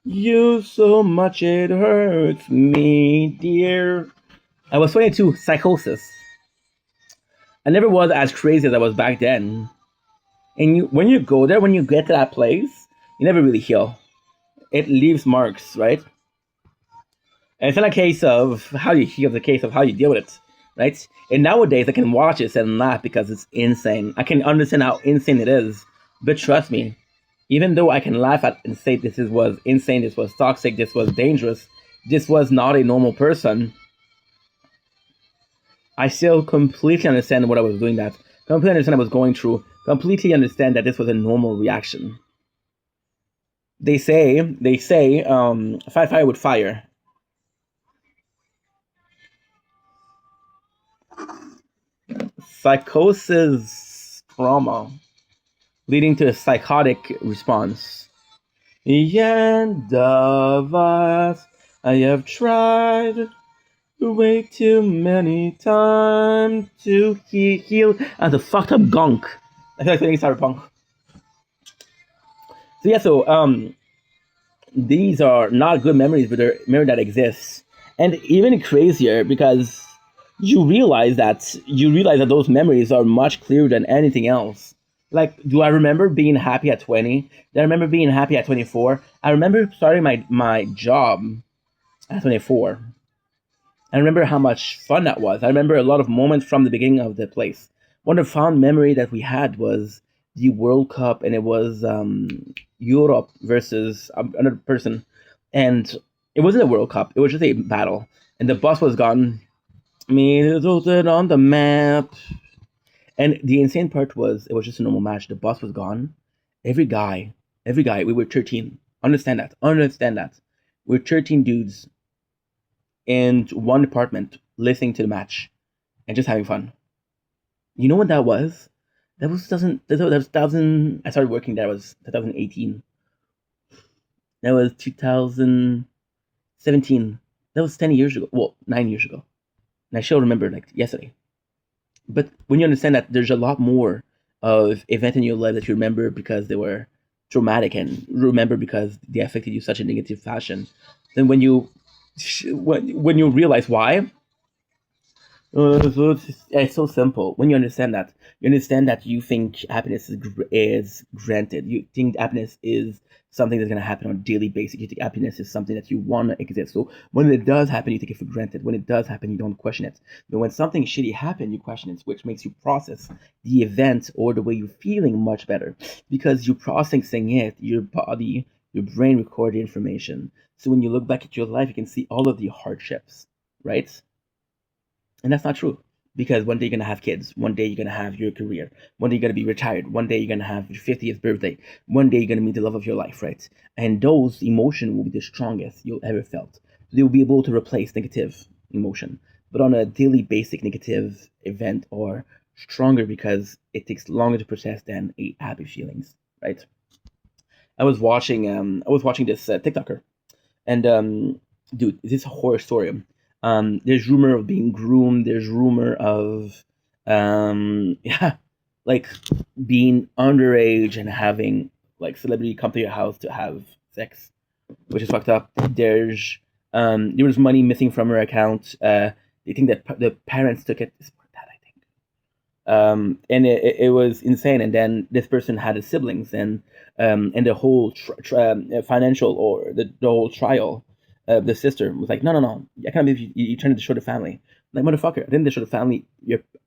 you so much it hurts me, dear. I was 22, psychosis. I never was as crazy as I was back then. And when you go there, when you get to that place, you never really heal. It leaves marks, right? And it's not a case of how you heal, it's a case of how you deal with it, right? And nowadays, I can watch this and laugh because it's insane. I can understand how insane it is. But trust me, even though I can laugh at and say was insane, this was toxic, this was dangerous, this was not a normal person, I still completely understand what I was doing that. Completely understand what I was going through. Completely understand that this was a normal reaction. They say, fight fire with fire. Psychosis trauma leading to a psychotic response. The end of us. I have tried way too many times to heal. And the fucked up gunk. I feel like playing cyberpunk. So these are not good memories, but they're memories that exist. And even crazier because you realize that those memories are much clearer than anything else. Like, do I remember being happy at 20? Do I remember being happy at 24? I remember starting my job at 24. I remember how much fun that was. I remember a lot of moments from the beginning of the place. One of the fond memory that we had was the World Cup, and it was Europe versus another person, and it wasn't a World Cup. It was just a battle, and the bus was gone. Me tilted on the map, and the insane part was it was just a normal match. The bus was gone. Every guy, every guy. We were 13. Understand that. Understand that. We're 13 dudes in one apartment listening to the match and just having fun. You know what that was? That was 2000. I started working there. It was 2018. That was 2017. That was 10 years ago. Well, 9 years ago. And I still remember like yesterday. But when you understand that there's a lot more of events in your life that you remember because they were traumatic and remember because they affected you such a negative fashion, then when you realize why, so it's so simple. When you understand that you think happiness is granted. You think happiness is something that's going to happen on a daily basis. You think happiness is something that you want to exist. So when it does happen, you take it for granted. When it does happen, you don't question it. But when something shitty happens, you question it, which makes you process the event or the way you're feeling much better. Because you're processing it, your body, your brain record the information. So when you look back at your life, you can see all of the hardships, right? And that's not true. Because one day you're gonna have kids, one day you're gonna have your career, one day you're gonna be retired, one day you're gonna have your 50th birthday, one day you're gonna meet the love of your life, right? And those emotions will be the strongest you'll ever felt. They will be able to replace negative emotion, but on a daily basic negative event are stronger because it takes longer to process than a happy feelings, right? I was watching this TikToker, and dude, this is a horror story. There's rumor of being groomed. There's rumor of yeah, like being underage and having like celebrity come to your house to have sex, which is fucked up. There was money missing from her account. They think that the parents took it. It's more than that, I think. And it was insane. And then this person had his siblings, and the whole financial or the whole trial. The sister was like, no, I can't believe you're trying to destroy the family. Like, motherfucker, I didn't destroy the family.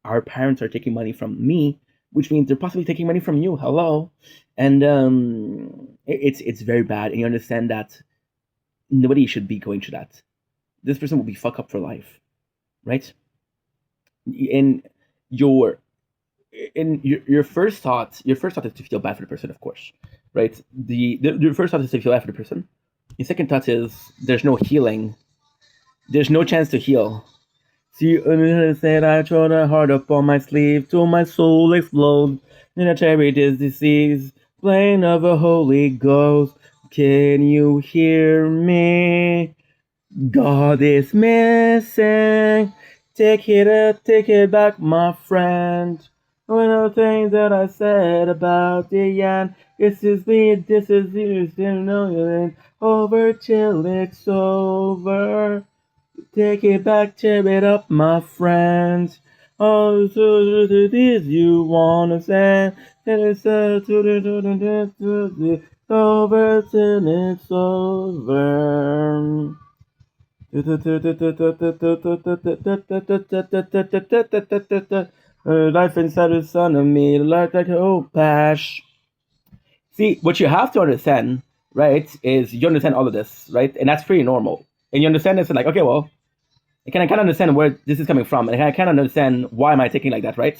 Our parents are taking money from me, which means they're possibly taking money from you. Hello, and it's very bad, and you understand that nobody should be going through that. This person will be fucked up for life, right? And your your first thought is to feel bad for the person, of course, right? The first thought is to feel bad for the person. The second thought is there's no healing, there's no chance to heal. See, said I throw the heart up on my sleeve till my soul explodes. And I carry this disease, plain of a Holy Ghost. Can you hear me? God is missing. Take it back, my friend. One of the things that I said about the end. This is me, this is you, still know you're over till it's over. Take it back, tear it up, my friend. Oh, so it is you wanna say. It's over till it's over. Life inside the sun of me, life like a old pash. See, what you have to understand, right, is you understand all of this, right? And that's pretty normal. And you understand this and like, okay, well, I can kind of understand where this is coming from, and I kind of understand why am I thinking like that, right?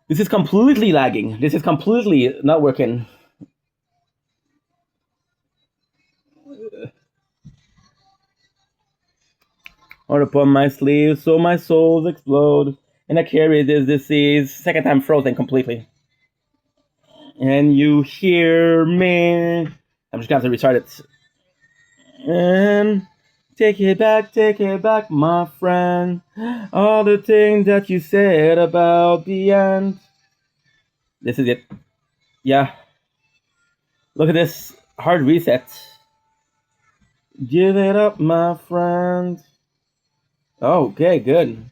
This is completely lagging. This is completely not working. Heart upon my sleeve, so my soul explode, and I carry this disease. Second time frozen completely. And you hear me. I'm just gonna have to restart it. And take it back, my friend. All the things that you said about the end. This is it. Yeah. Look at this hard reset. Give it up, my friend. Okay, good.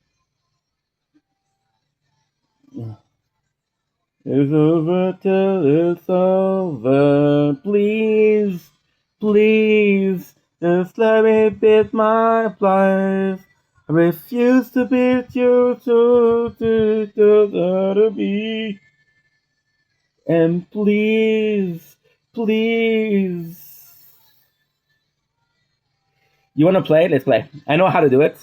It's over till it's over. Please, please, just let me beat my life. I refuse to beat you to be. And please, please. You wanna play? Let's play. I know how to do it.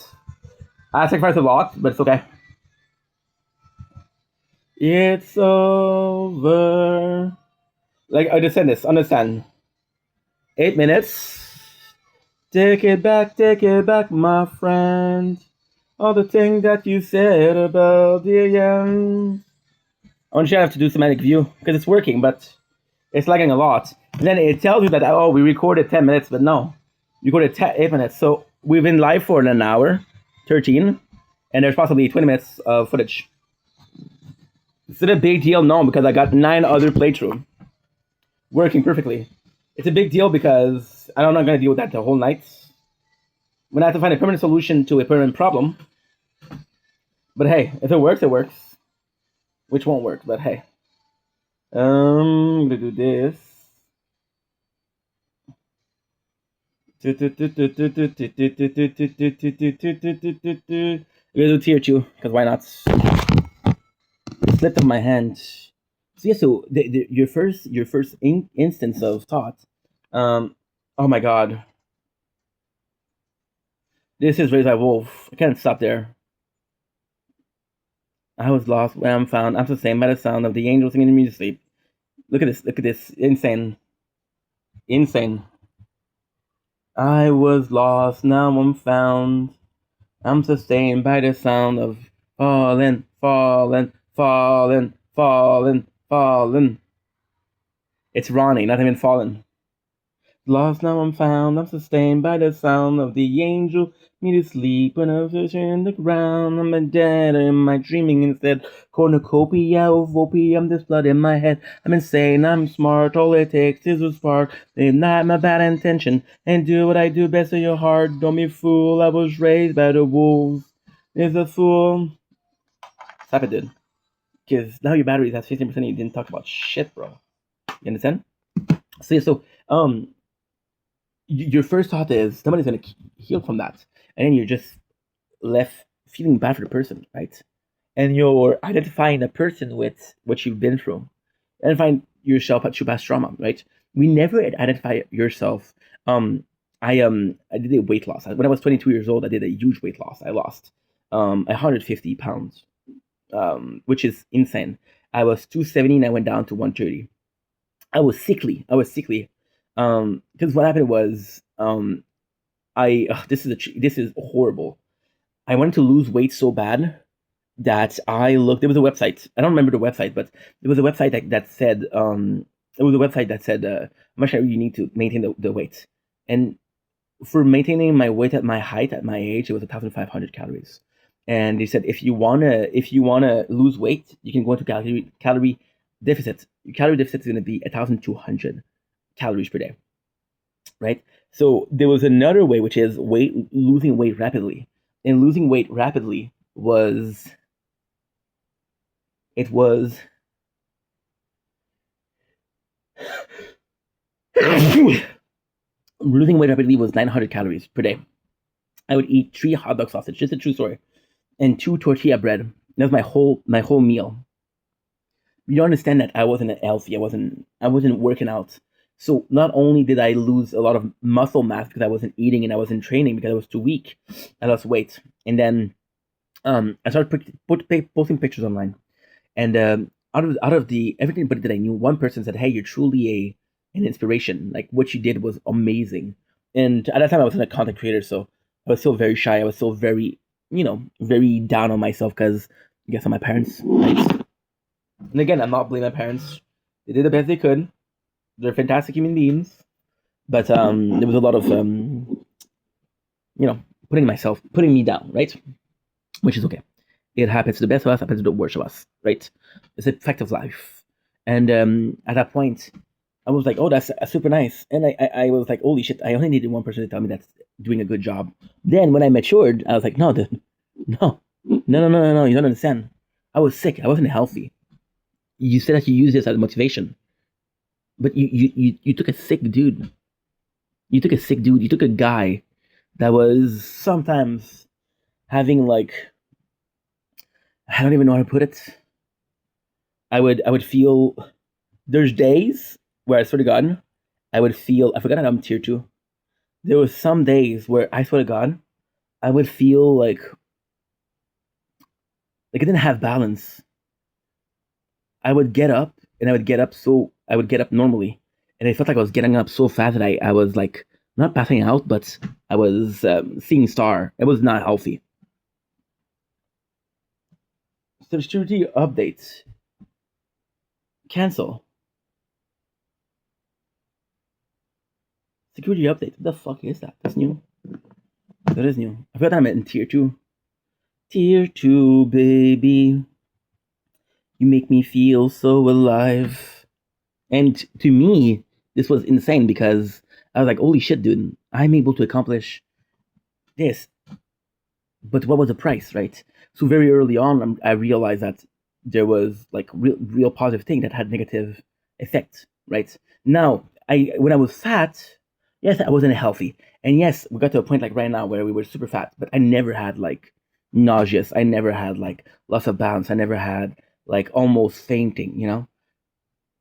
I sacrifice a lot, but it's okay. It's over. Like, understand this. Understand. 8 minutes. Take it back, my friend. All the things that you said about the end. I want you to have to do semantic view because it's working, but it's lagging a lot. And then it tells you that, oh, we recorded 10 minutes, but no. You recorded 8 minutes. So we've been live for an hour, 13, and there's possibly 20 minutes of footage. Is it a big deal? No, because I got 9 other playthrough working perfectly. It's a big deal because I'm not going to deal with that the whole night. When I have to find a permanent solution to a permanent problem. But hey, if it works, it works. Which won't work, but hey. I'm gonna do this. I'm gonna do tier 2, because why not? Slipped of my hand. So yeah, so your first instance of thought. Oh my god. This is Raised by Wolf. I can't stop there. I was lost when I'm found. I'm sustained by the sound of the angels singing me to sleep. Look at this. Look at this. Insane. Insane. I was lost, now I'm found. I'm sustained by the sound of falling, falling, falling, falling, falling. It's Ronnie, not even fallen. Lost, now I'm found. I'm sustained by the sound of the angel. Me to sleep when I'm in the ground. I'm a dead, or am I dreaming instead? Cornucopia of opium, there's blood in my head. I'm insane, I'm smart, all it takes is a spark. Not my bad intention, and do what I do best in your heart. Don't be fool, I was raised by the wolves. Is a fool. Stop it, dude. Because now your battery is at 15% and you didn't talk about shit, bro. You understand? So your first thought is somebody's gonna heal from that, and then you're just left feeling bad for the person, right? And you're identifying the person with what you've been through, identifying yourself at your past trauma, right? We never identify yourself. I did a weight loss when I was 22 years old. I did a huge weight loss. I lost 150 pounds, which is insane. I was 270 and I went down to 130. I was sickly. Because what happened was, this is horrible. I wanted to lose weight so bad that I looked. There was a website. I don't remember the website, but there was a website that said, how much you need to maintain the weight. And for maintaining my weight at my height at my age, it was 1,500 calories. And they said if you wanna lose weight, you can go into calorie deficit. Your calorie deficit is going to be 1,200 calories per day, right? So there was another way, which is losing weight rapidly. And losing weight rapidly was losing weight rapidly was 900 calories per day. I would eat 3 hot dog sausage, just a true story, and 2 tortilla bread. That was my whole meal. You don't understand that I wasn't healthy. I wasn't working out. So not only did I lose a lot of muscle mass because I wasn't eating and I wasn't training because I was too weak, I lost weight. And then I started posting pictures online. And out of the everybody that I knew, one person said, "Hey, you're truly an inspiration. Like what you did was amazing." And at that time, I was a content creator, so I was still very shy. I was still very, very down on myself because I guess on my parents, right? And again, I'm not blaming my parents. They did the best they could. They're fantastic human beings, but there was a lot of putting me down, right? Which is okay. It happens to the best of us, happens to the worst of us, right? It's a fact of life. And at that point, I was like, oh, that's super nice. And I was like, holy shit, I only needed one person to tell me that's doing a good job. Then when I matured, I was like, no, dude, no, no, you don't understand. I was sick. I wasn't healthy. You said that you use this as motivation, but you took a sick dude. You took a sick dude. You took a guy that was sometimes having like, I don't even know how to put it. I would feel there's days where I swear to God, I would feel I forgot that I'm tier two. There was some days where I swear to God, I would feel like I didn't have balance. I would get up and I would get up normally, and I felt like I was getting up so fast that I was like not passing out, but I was seeing star. It was not healthy. Security updates. Cancel. Security update. What the fuck is that? That's new. That is new. I forgot I'm in tier two. Tier two, baby. You make me feel so alive. And to me, this was insane because I was like, holy shit, dude. I'm able to accomplish this. But what was the price, right? So very early on, I realized that there was like real positive thing that had negative effect, right? Now, when I was fat, yes, I wasn't healthy, and yes, we got to a point like right now where we were super fat, but I never had like nauseous. I never had like loss of balance. I never had like almost fainting, And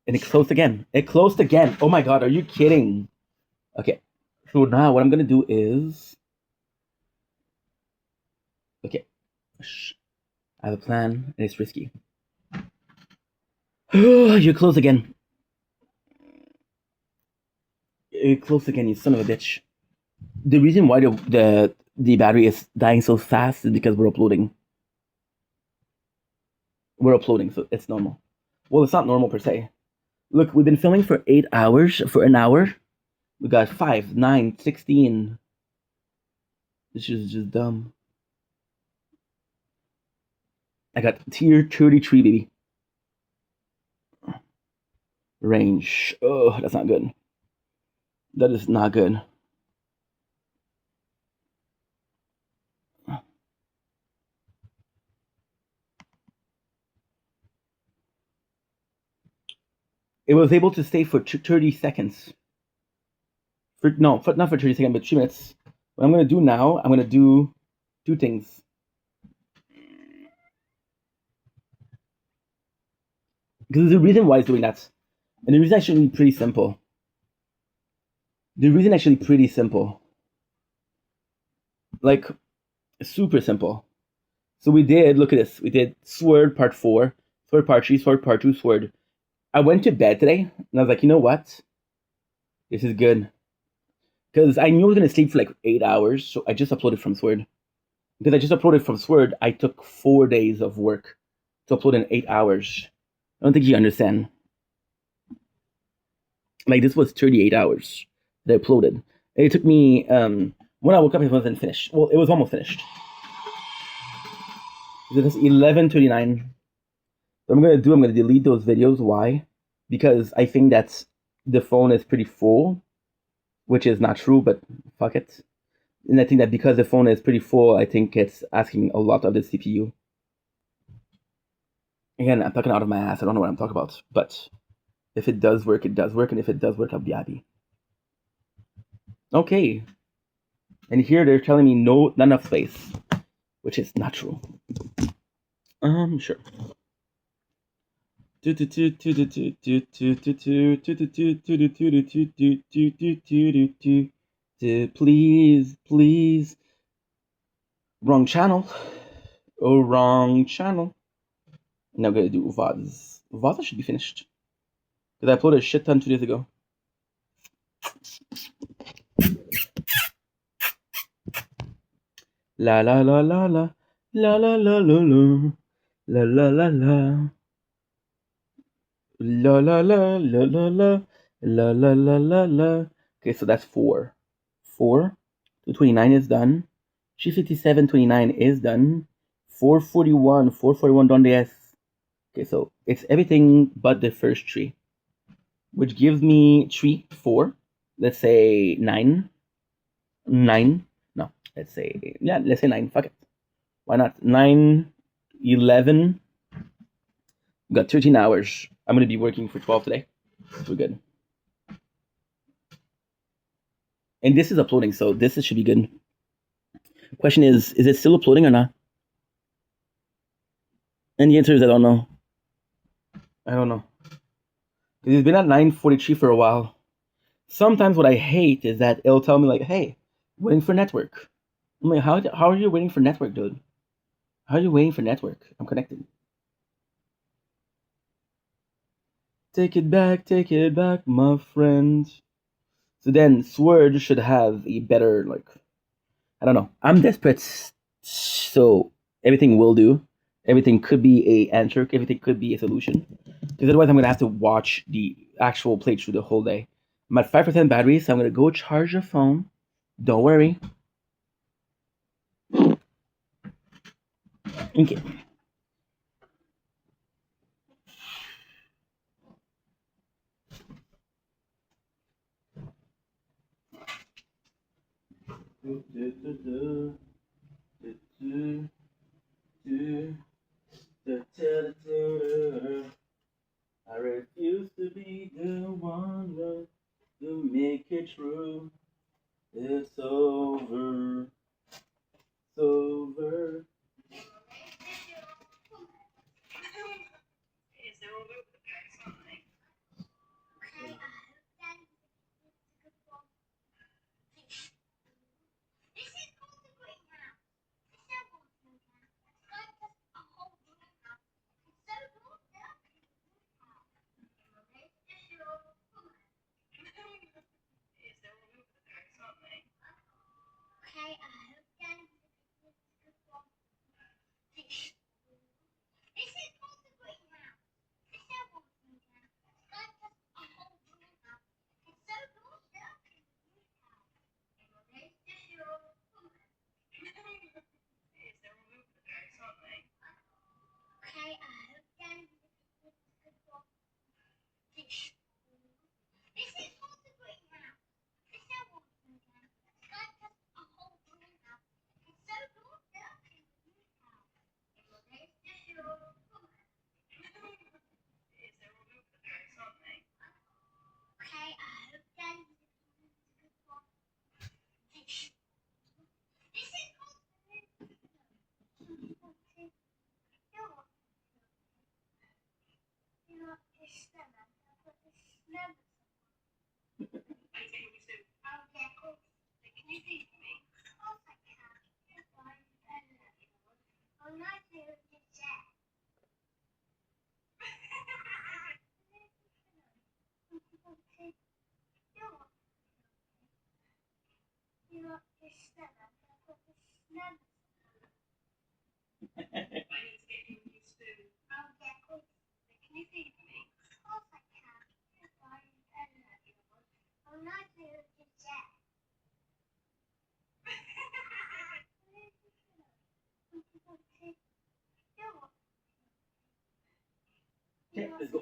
it closed again. It closed again. Oh my god, are you kidding? Okay, so now what I'm gonna do is okay. I have a plan, and it's risky. You're close again. You're close again, you son of a bitch. The reason why the battery is dying so fast is because we're uploading. We're uploading, so it's normal. Well, it's not normal per se. Look, we've been filming for 8 hours. For an hour, we got 5, 9, 16. This is just dumb. I got tier 33, baby. Range. Oh, that's not good. That is not good. It was able to stay for 30 seconds. Not for 30 seconds, but 3 minutes. What I'm going to do now, I'm going to do 2 things. Because there's a reason why it's doing that. And the reason is actually pretty simple. Like, super simple. So we did, look at this. We did Sword Part 4, Sword Part 3, Sword Part 2, Sword. I went to bed today, and I was like, you know what? This is good. Because I knew I was going to sleep for like 8 hours, so I just uploaded from Sword. Because I just uploaded from Sword, I took 4 days of work to upload in 8 hours. I don't think you understand. Like, this was 38 hours that I uploaded. It took me, when I woke up, it wasn't finished. Well, it was almost finished. It was 11:39. What I'm going to delete those videos. Why? Because I think that the phone is pretty full, which is not true, but fuck it. And I think that because the phone is pretty full, I think it's asking a lot of the CPU. Again, I'm talking out of my ass. I don't know what I'm talking about. But if it does work, it does work. And if it does work, I'll be happy. Okay. And here they're telling me not enough space, which is not true. Sure. Please. Wrong channel. Oh, wrong channel. Now I'm gonna do VODs. VODs should be finished. Because I uploaded a shit ton 2 days ago. La la la la la. La la la la la. La la la la. La la la la la la. La la la la la. Okay, so that's 4. 4. 229 is done. 357.29 is done. 441 donde es. Okay, so it's everything but the first 3, which gives me 3, 4. Let's say 9. 9. No, let's say 9. Fuck it. Why not? 9, 11. We got 13 hours. I'm gonna be working for 12 today. We're good. And this is uploading, so this should be good. Question is it still uploading or not? And the answer is I don't know. It's been at 9:43 for a while. Sometimes what I hate is that it'll tell me like, hey, waiting for network. I'm like, how are you waiting for network, dude? How are you waiting for network? I'm connected. Take it back, my friend. So then Sword should have a better, like, I don't know. I'm desperate, so everything will do. Everything could be a answer. Everything could be a solution. Because otherwise I'm going to have to watch the actual playthrough the whole day. I'm at 5% battery, so I'm going to go charge the phone. Don't worry. Okay. I refuse to be the one to make it true. It's over. It's over. Okay, I hope then this is called the greenhouse. This is what we do. It's not just a whole greenhouse. It's so good that I can use house. It's just your Yes, they're all over the place, aren't they? Okay, I hope then this is called fish. This is called the greenhouse. This is what we do. It's not just a whole greenhouse. It's so good that I can use house. It's just your Yes, they're all over the place, aren't they? Okay, I hope then this is called fish. This is called Can you feed me? Of course I can. If I I'm not doing it yet. I need to get you a new spoon. I'll get good. Can you feed me? Of course I can. If I'm not doing it yet. Okay, let's go.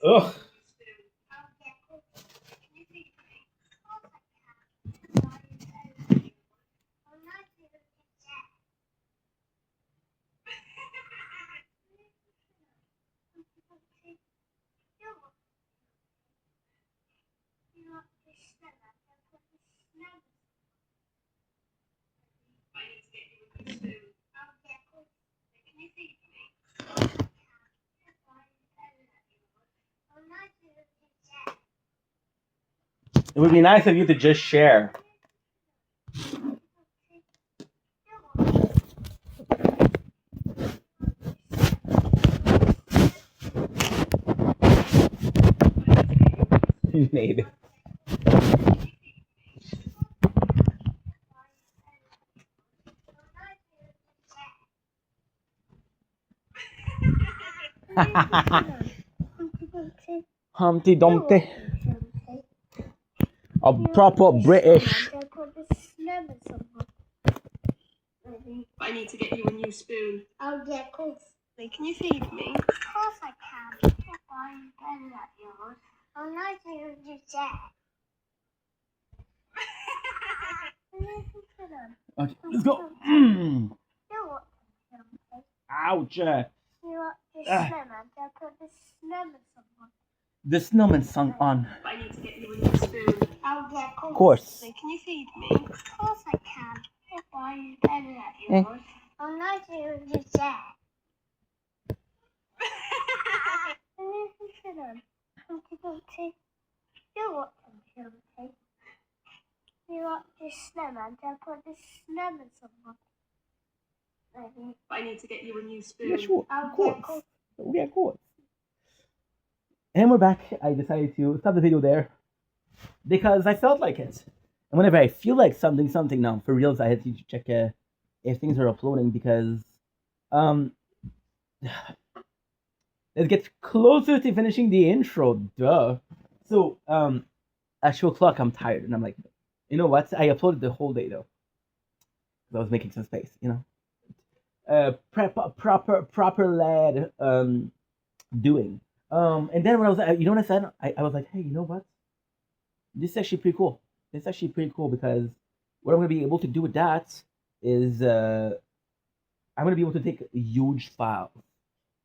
Ugh. I'll get good. Can you feed me? Of course I can. I'm not doing it yet. I need to get you a new spoon. I'll get good. Can you feed me? I'm not doing it yet. It would be nice of you to just share. Maybe. Humpty Dumpty. A proper British. I need to get you a new spoon. I'll get course. Can you feed me? Of course I can. If I'm better at yours, I'm not doing it yet. Okay, let's go. Ouch. The snowman song on. I need to get you a new spoon. I'll get Of course. Can you feed me? Of course I can. If I'm better at yours, I'm not doing it yet. You want some You want this snowman? I'll put this snowman somewhere. Maybe. I need to get you a new spoon. Yeah, sure. I'll Of get course. Yeah, of course. And we're back. I decided to stop the video there because I felt like it. And whenever I feel like something now, for reals, I had to check if things are uploading because let's get closer to finishing the intro. Duh. So at 2 o'clock, I'm tired, and I'm like, you know what? I uploaded the whole day though, because I was making some space. You know, proper lad doing. And then when I was, you know what I said? I was like, hey, you know what? This is actually pretty cool. This is actually pretty cool because what I'm gonna be able to do with that is I'm gonna be able to take huge files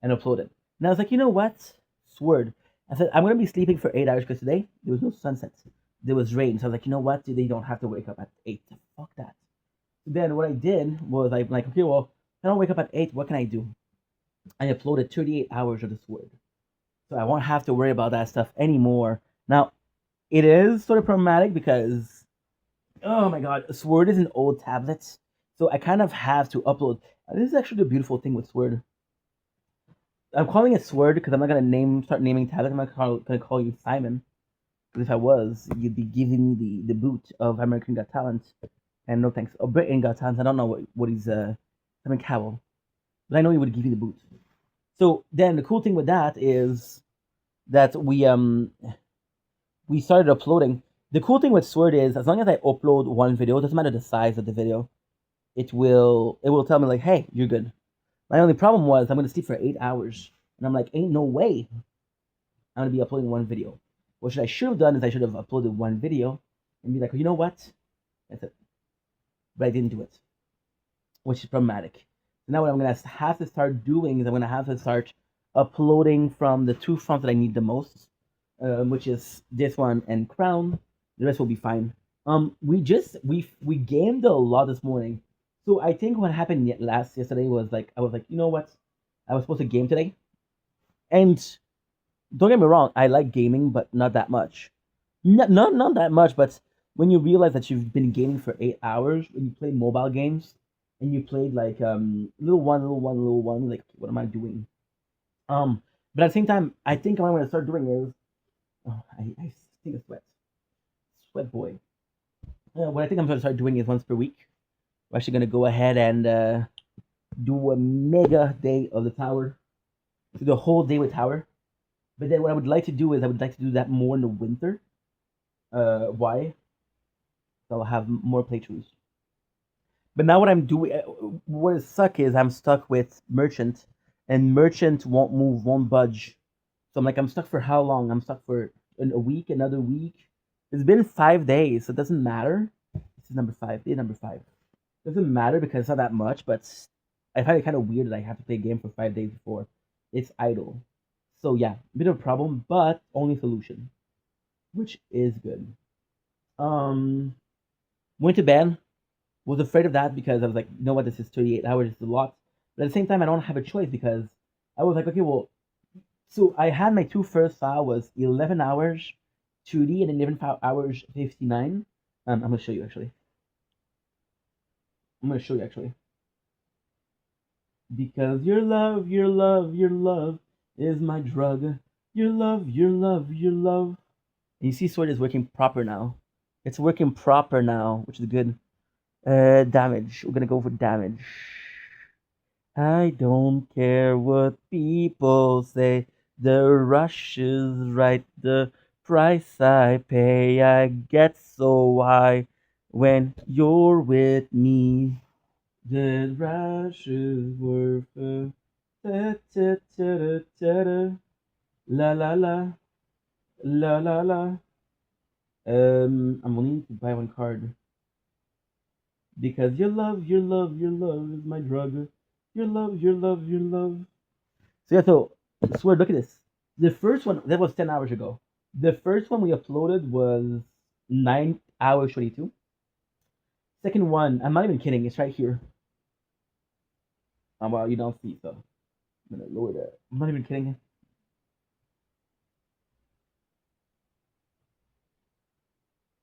and upload it. And I was like, you know what? Sword. I said I'm gonna be sleeping for 8 hours because today there was no sunset. There was rain, so I was like, you know what? They don't have to wake up at 8. Fuck that. Then what I did was I'm like, okay, well, if I don't wake up at 8, what can I do? I uploaded 38 hours of the Sword. So I won't have to worry about that stuff anymore. Now, it is sort of problematic because, oh my god, Sword is an old tablet. So I kind of have to upload. This is actually the beautiful thing with Sword. I'm calling it Sword because I'm not gonna start naming tablets. I'm not gonna call you Simon Because if I was, you'd be giving me the boot of American Got Talent, and no thanks. Oh, Britain Got Talent. I don't know what he's Simon Cowell, but I know he would give you the boot. So then the cool thing with that is that we started uploading. The cool thing with Sword is as long as I upload one video, it doesn't matter the size of the video, it will tell me like, hey, you're good. My only problem was I'm gonna sleep for 8 hours, and I'm like, ain't no way I'm gonna be uploading one video. What I should have done is I should have uploaded one video and be like, well, you know what? That's it. But I didn't do it, which is problematic. So now what I'm gonna have to start doing is I'm gonna have to start uploading from the two fonts that I need the most, which is this one and Crown. The rest will be fine. We gamed a lot this morning. So I think what happened yesterday was like I was like, you know what? I was supposed to game today, and don't get me wrong, I like gaming, but not that much. Not that much, but when you realize that you've been gaming for 8 hours, when you play mobile games, and you played like little one, like what am I doing? But at the same time, I think what I'm gonna start doing is, oh, I think it's sweat boy. What I think I'm gonna start doing is once per week. We're actually gonna go ahead and do a mega day of the tower, do the whole day with tower. But then what I would like to do is I would like to do that more in the winter. Why? So I'll have more playthroughs. But now what I'm doing, what is suck is I'm stuck with merchant, and merchant won't move, won't budge. So I'm like, I'm stuck for how long? I'm stuck for a week, another week. It's been 5 days, so it doesn't matter. This is number five. Day number five. Doesn't matter because it's not that much, but I find it kind of weird that I have to play a game for 5 days before it's idle. So yeah, bit of a problem, but only solution, which is good. Um, Went to bed. Was afraid of that because I was like, you know what, this is 38 hours, it's a lot. But at the same time, I don't have a choice because I was like, okay, well, so I had my two first file was 11 hours 2D and 11 hours 59. I'm gonna show you actually. I'm gonna show you actually. Because your love, your love, your love is my drug. Your love, your love, your love. And you see, Sword is working proper now. It's working proper now, which is good. Damage. We're gonna go for damage. I don't care what people say. The rush is right. The price I pay, I get so high when you're with me. The rush is worth it. Ta, ta, ta, ta, ta, ta. La la la la la la. I'm willing to buy one card because your love, your love, your love is my drug. Your love, your love, your love. So yeah, so swear, look at this. The first one that was 10 hours ago. The first one we uploaded was 9 hours 22. Second one, I'm not even kidding. It's right here. Well, you don't see, so I'm gonna lower that. I'm not even kidding.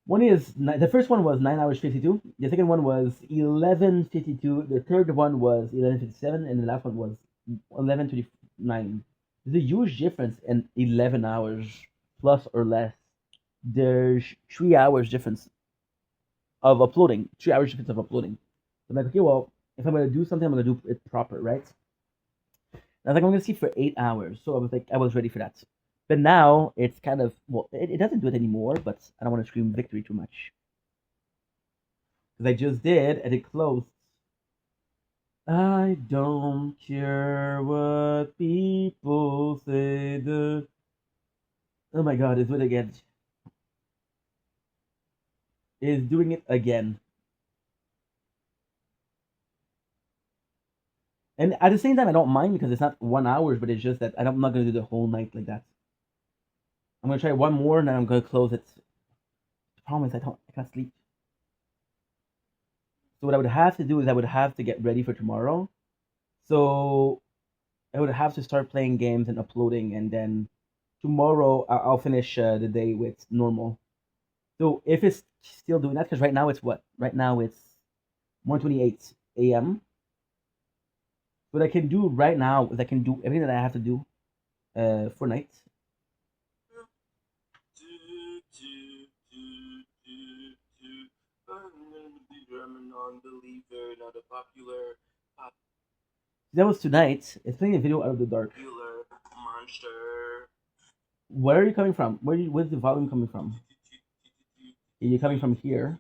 One is the first one was 9 hours 52. The second one was 11:52. The third one was 11:57, and the last one was 11:29. There's a huge difference in 11 hours plus or less. There's 3 hours difference of uploading. 3 hours difference of uploading. So I'm like, okay, well, if I'm gonna do something, I'm gonna do it proper, right? And I was like, I'm gonna see for 8 hours. So I was like, I was ready for that. But now it's kind of well, it doesn't do it anymore. But I don't want to scream victory too much because I just did, and it closed. I don't care what people say. The oh my god, it's doing it again. Is doing it again. And at the same time, I don't mind because it's not 1 hour, but it's just that I'm not gonna do the whole night like that. I'm gonna try one more, and then I'm gonna close it. The problem is I can't sleep. So what I would have to do is I would have to get ready for tomorrow. So I would have to start playing games and uploading, and then tomorrow I'll finish the day with normal. So if it's still doing that, because right now it's what? Right now it's 1:28 a.m. What I can do right now is I can do everything that I have to do for night. German non-believer, not a popular. That was tonight. It's playing a video out of the dark. Popular monster. Where are you coming from? Where's the volume coming from? Are you coming from here?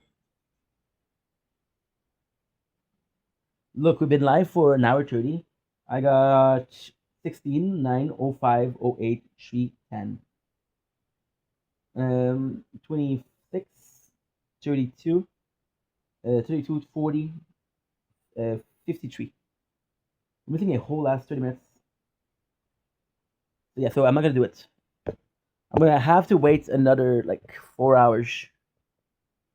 Look, we've been live for an hour 30. I got 16, 9, 05, 08, 3, 10. 26, 32, 32, 40, 53. I'm missing a whole last 30 minutes. So yeah, so I'm not gonna do it. I'm gonna have to wait another like 4 hours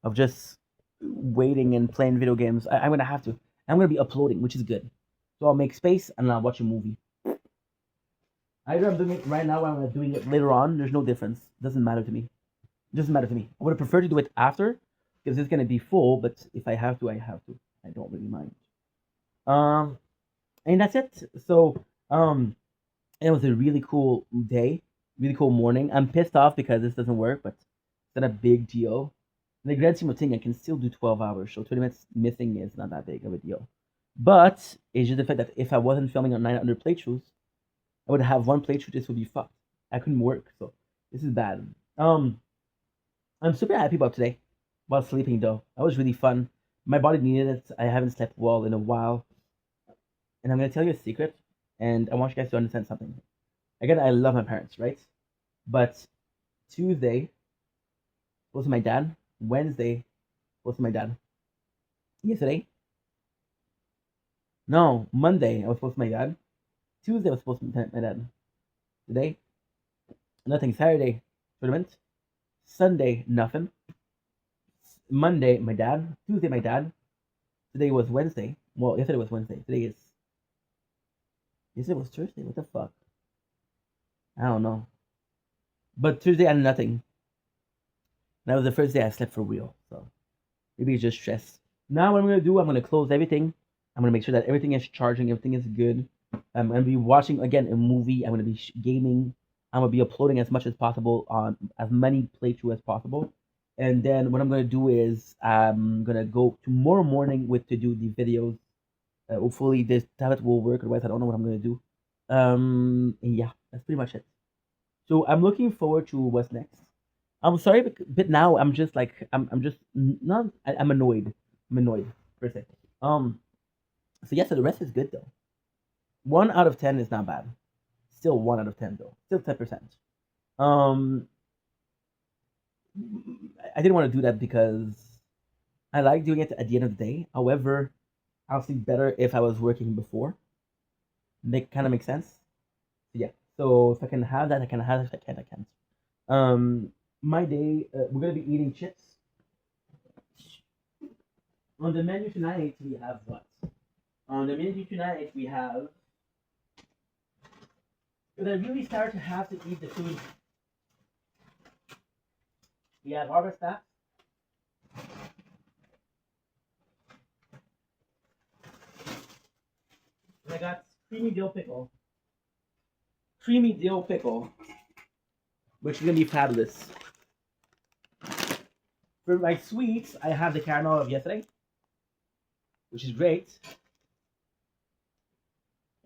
of just waiting and playing video games. I'm gonna have to. I'm gonna be uploading, which is good. So I'll make space and I'll watch a movie. Either I'm doing it right now or I'm doing it later on. There's no difference. Doesn't matter to me. It doesn't matter to me. I would have preferred to do it after because it's gonna be full. But if I have to, I have to. I don't really mind. And that's it. So it was a really cool day, really cool morning. I'm pissed off because this doesn't work, but it's not a big deal. In the grand scheme of things, I can still do 12 hours, so 20 minutes missing is not that big of a deal. But it's just the fact that if I wasn't filming on 900 playthroughs, I would have one playthrough. This would be fucked. I couldn't work, so this is bad. I'm super happy about today. About sleeping though, that was really fun. My body needed it. I haven't slept well in a while, and I'm gonna tell you a secret. And I want you guys to understand something. Again, I love my parents, right? But Tuesday was my dad. Wednesday was my dad. Yesterday, no, Monday I was supposed to my dad. Tuesday I was supposed to my dad. Today, nothing. Saturday, tournament. Sunday, nothing. Monday, my dad. Tuesday, my dad. Today was Wednesday. Well, yesterday was Wednesday. Yesterday was Thursday. What the fuck? I don't know. But Tuesday I had nothing. That was the first day I slept for real. So maybe it's just stress. Now what I'm gonna do, I'm gonna close everything. I'm gonna make sure that everything is charging, everything is good. I'm gonna be watching again a movie. I'm gonna be gaming. I'm gonna be uploading as much as possible on as many playthrough as possible. And then what I'm gonna do is I'm gonna go tomorrow morning with to do the videos. Hopefully this tablet will work. Otherwise, I don't know what I'm gonna do. Yeah, that's pretty much it. So I'm looking forward to what's next. I'm sorry, but now I'm just like I'm just not. I'm annoyed. I'm annoyed per se. So yeah, so the rest is good though. 1 out of 10 is not bad. Still 1 out of 10 though. Still 10%. Um, I didn't want to do that because I like doing it at the end of the day. However, I'll sleep better if I was working before. Make kind of makes sense. So yeah. So if I can have that, I can have it. If I can't, I can't. My day. We're gonna be eating chips. On the menu tonight, we have what? On the menu tonight, we have. But I really start to have to eat the food. We have harvest staff. And I got creamy dill pickle. Creamy dill pickle, which is gonna be fabulous. For my sweets, I have the caramel of yesterday, which is great.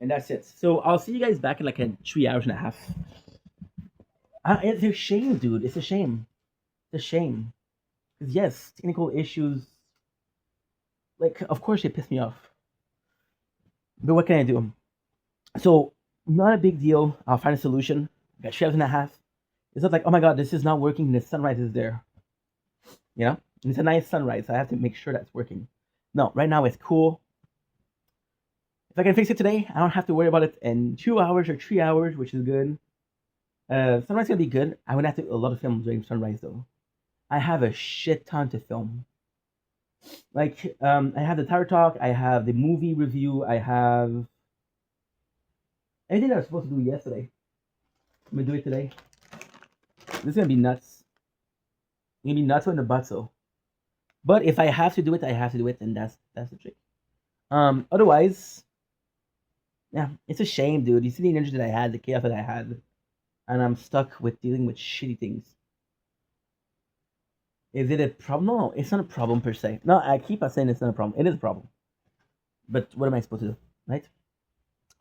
And that's it. So I'll see you guys back in like 3 hours and a half. It's a shame, dude. It's a shame. It's a shame. Because yes, technical issues. Like, of course, they piss me off. But what can I do? So, not a big deal. I'll find a solution. Got 3 hours and a half. It's not like, oh my god, this is not working. The sunrise is there. You know? And it's a nice sunrise. So I have to make sure that's working. No, right now it's cool. If I can fix it today, I don't have to worry about it in 2 hours or 3 hours, which is good. Sunrise gonna be good. I'm gonna have to a lot of film during sunrise though. I have a shit ton to film. Like, I have the Tower Talk, I have the movie review, I have anything that I was supposed to do yesterday. I'm gonna do it today. This is gonna be nuts. It's gonna be nuts in the butt, so. But if I have to do it, I have to do it, and that's the trick. Otherwise, yeah, it's a shame, dude. You see the energy that I had, the chaos that I had, and I'm stuck with dealing with shitty things. Is it a problem? No, it's not a problem per se. No, I keep on saying it's not a problem. It is a problem. But what am I supposed to do, right?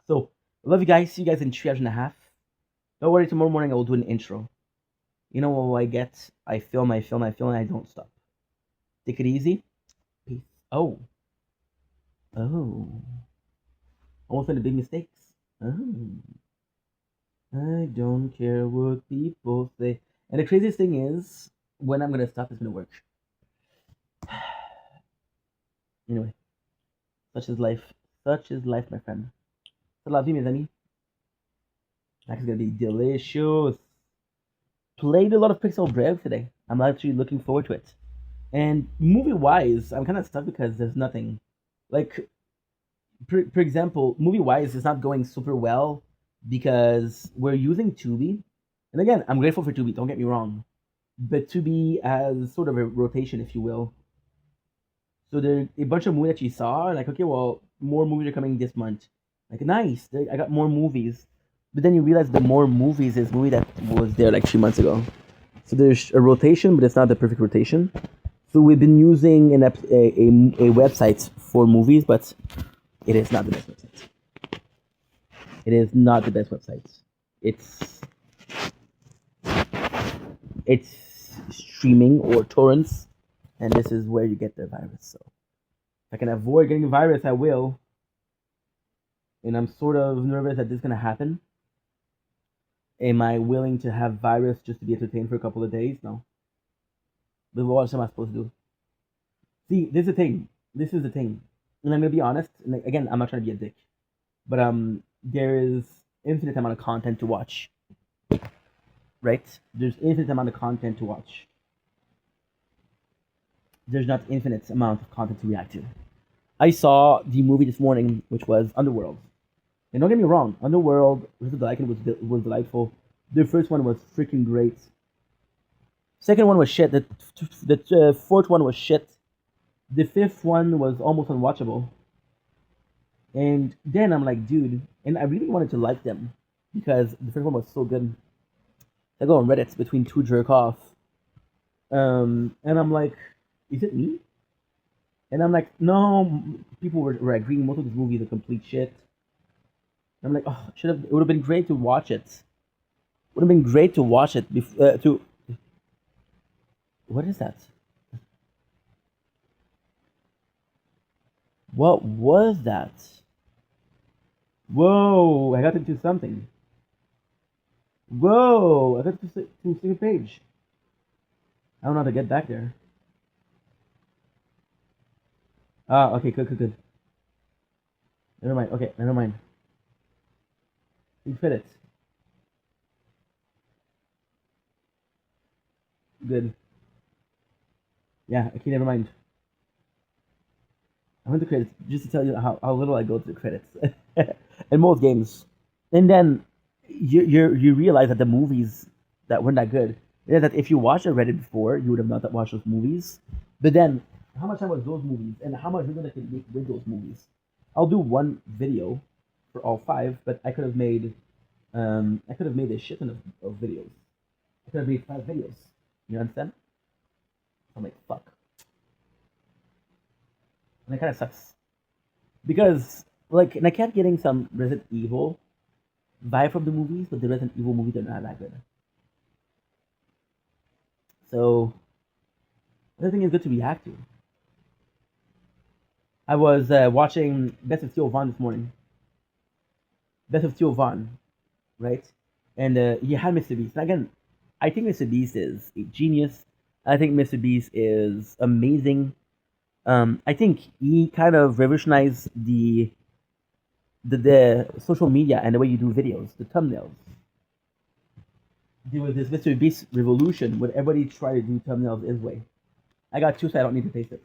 So, I love you guys. See you guys in 3 hours and a half. Don't worry, tomorrow morning I will do an intro. You know what I get? I film, and I don't stop. Take it easy. Peace. Oh. Oh. Almost made the big mistakes. Oh. I don't care what people say. And the craziest thing is, when I'm gonna stop, it's gonna work. Anyway, such is life. Such is life, my friend. So love you, mes amis. That's gonna be delicious. Played a lot of Pixel Brave today. I'm actually looking forward to it. And movie wise, I'm kind of stuck because there's nothing. Like, for example, movie wise, it's not going super well because we're using Tubi. And again, I'm grateful for Tubi, don't get me wrong. But Tubi has sort of a rotation, if you will. So there a bunch of movies that you saw, like, okay, well, more movies are coming this month. Like, nice, I got more movies. But then you realize the more movies is movie that was there like 3 months ago. So there's a rotation, but it's not the perfect rotation. So we've been using a website for movies, but it is not the best website. It is not the best website. It's it's streaming or torrents, and this is where you get the virus. So if I can avoid getting a virus, I will. And I'm sort of nervous that this is gonna happen. Am I willing to have virus just to be entertained for a couple of days? No. But what else am I supposed to do? See, this is the thing. This is the thing. And I'm gonna be honest. And again, I'm not trying to be a dick, but there is infinite amount of content to watch. Right? There's infinite amount of content to watch. There's not infinite amount of content to react to. I saw the movie this morning, which was Underworld. And don't get me wrong, Underworld was delightful. The first one was freaking great. Second one was shit. The fourth one was shit. The fifth one was almost unwatchable. And then I'm like, dude, and I really wanted to like them because the first one was so good. I go on Reddit between two jerk off. And I'm like, is it me? And I'm like, no, people were agreeing most of this movie is a complete shit. And I'm like, oh, it would have been great to watch it. Would have been great to watch it to what is that? What was that? Whoa, I got into something. Whoa, I got to a second page. I don't know how to get back there. Ah, okay, good. Never mind. Okay, never mind. Big credits. Good. Yeah, okay, never mind. I went to credits just to tell you how little I go to the credits in most games, and then you realize that the movies that weren't that good. Yeah, that if you watched a Reddit before, you would have not watched those movies. But then, how much time was those movies, and how much video I could make with those movies? I'll do one video for all five, but I could have made a shit ton of videos. I could have made 5 videos. You understand? I'm like, fuck. And it kind of sucks because like, and I kept getting some Resident Evil vibe from the movies, but the Resident Evil movies are not that good. So everything is good to react to. I was watching Best of Steel Vaughn this morning. Best of Steel Vaughn, right? And he had Mr. Beast. And again, I think Mr. Beast is a genius. I think Mr. Beast is amazing. I think he kind of revolutionized the social media and the way you do videos, the thumbnails. There was this Mr. Beast revolution where everybody tried to do thumbnails his way. I got two, so I don't need to taste it.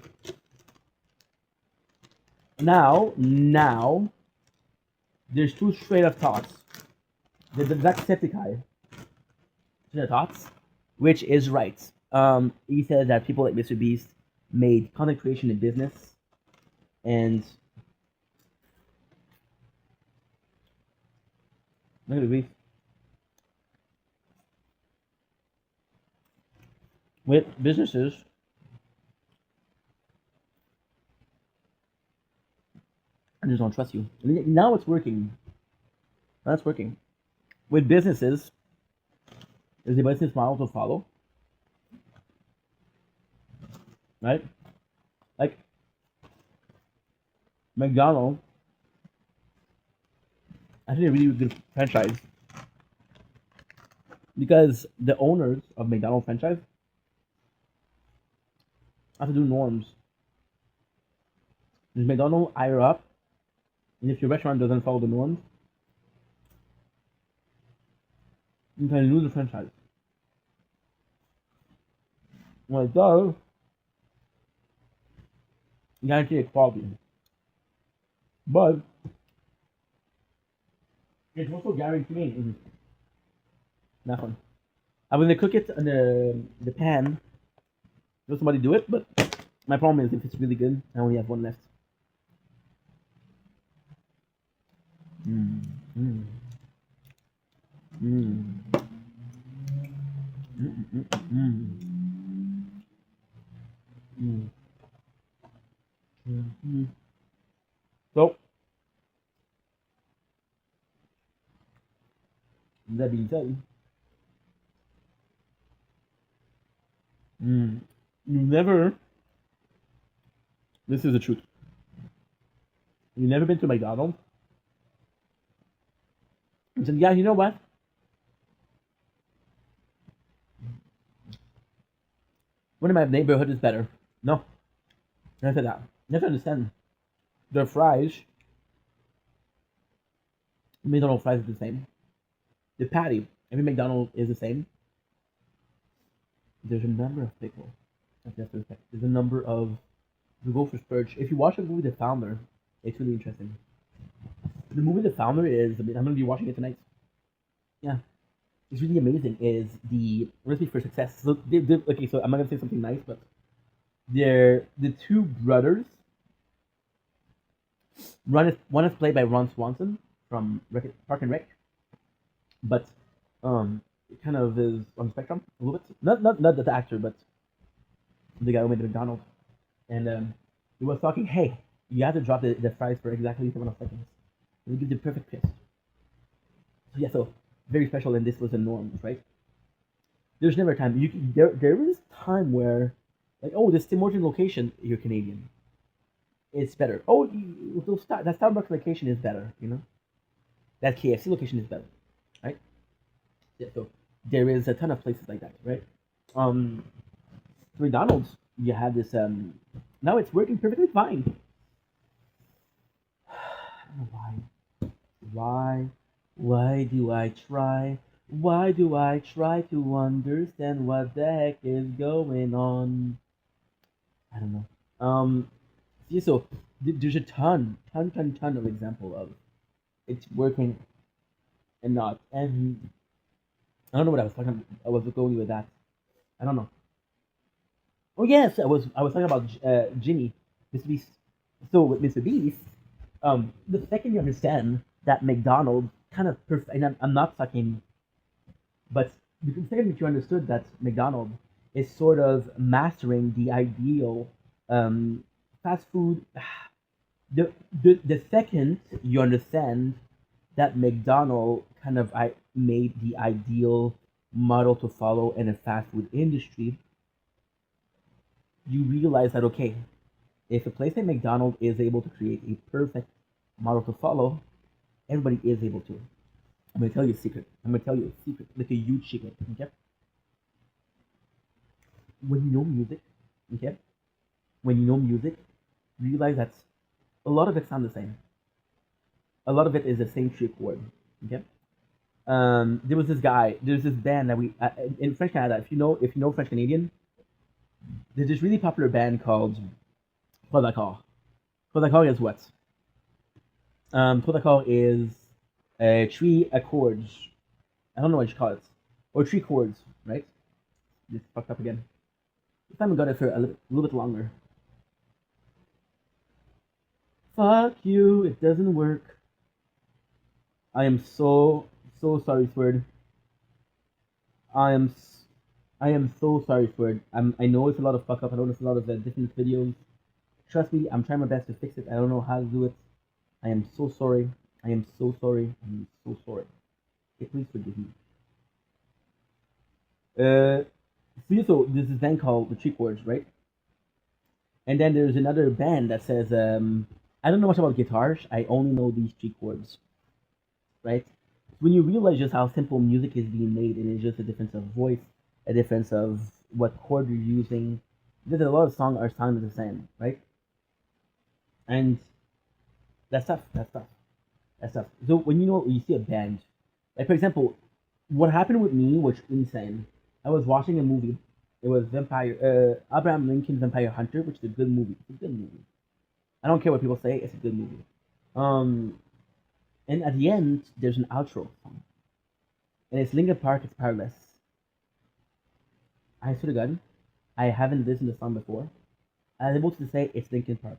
Now, there's two straight up thoughts. There's the Jacksepticeye thoughts, which is right. He said that people like Mr. Beast made content creation a business, and I'm gonna agree with businesses owners don't trust you. And now it's working. That's working. With businesses, there's a business model to follow, right? Like McDonald's, actually a really good franchise because the owners of McDonald's franchise have to do norms. There's McDonald's higher up, and if your restaurant doesn't follow the norms, you can lose the franchise. When it does, you guarantee quality. But it's also guaranteeing nothing. I mean, they cook it in the pan. Let somebody do it, but my problem is if it's really good, I only have one left. Mm. Mm. Mm. Mm. Mm. Mm. Mm. Mm. Mm. So, that being said, you never. This is the truth. You've never been to McDonald's and said, "Yeah, you know what? One in my neighborhood is better." No, never said that. You have to understand. Their fries, McDonald's fries are the same. The patty, every McDonald's is the same. There's a number of pickles. There's a number of. We go for Spurge. If you watch the movie The Founder, it's really interesting. The movie The Founder is. I'm going to be watching it tonight. Yeah, it's really amazing. Is the recipe for success? So okay, so I'm not gonna say something nice, but they're the two brothers. One is played by Ron Swanson from Park and Rec, but it kind of is on the spectrum a little bit. Not the actor, but the guy who made the McDonald's. And he was talking, hey, you have to drop the fries for exactly 7 seconds. It'll give the perfect paste. So yeah, so very special, and this was the norm, right? There's never a time there is time where like, oh, this Tim Hortons location, you're Canadian, it's better. Oh, that Starbucks location is better, you know. That KFC location is better, right? Yeah, so there is a ton of places like that, right? Um, McDonald's, you have this. Now it's working perfectly fine. I don't know why. Why do I try? Why do I try to understand what the heck is going on? I don't know. Yeah, so there's a ton of example of it's working and not. And I don't know what I was talking. I was going with that. I don't know. Oh yes, I was talking about Jimmy, Mr. Beast. So with Mr. Beast, the second you understand that McDonald's kind of perfect, and I'm not talking, but the second that you understood that McDonald's is sort of mastering the ideal um, fast food. The second you understand that McDonald's kind of made the ideal model to follow in a fast food industry, you realize that okay, if a place like McDonald's is able to create a perfect model to follow, everybody is able to. I'm gonna tell you a secret. I'm gonna tell you a secret, like a huge secret. Okay. When you know music, okay, when you know music, realize that a lot of it sounds the same. A lot of it is the same three chord. Okay. There was this guy. There's this band that we in French Canada. If you know French Canadian, there's this really popular band called Pas d'accord. Pas d'accord is what? Pas d'accord is three accords. I don't know what you call it, or three chords, right? Just fucked up again. This time we got it for a little bit longer. Fuck you! It doesn't work. I am so sorry, Sword. I am I am so sorry for it. I know it's a lot of fuck up. I know it's a lot of different videos. Trust me, I'm trying my best to fix it. I don't know how to do it. I am so sorry. I am so sorry. I am so sorry. Okay, please forgive me. So there's this band called the Three Chords, right? And then there's another band that says, I don't know much about guitars. I only know these three chords, right? When you realize just how simple music is being made, and it's just a difference of voice, a difference of what chord you're using. There's a lot of songs are sounding the same, right? And that's tough. That's tough. That's tough. So when you see a band, like for example, what happened with me was insane. I was watching a movie. It was Abraham Lincoln Vampire Hunter, which is a good movie. It's a good movie. I don't care what people say. It's a good movie. Um, and at the end, there's an outro song, and it's Linkin Park. It's Powerless. I swear to God, I haven't listened to the song before. I was able to say it's Linkin Park.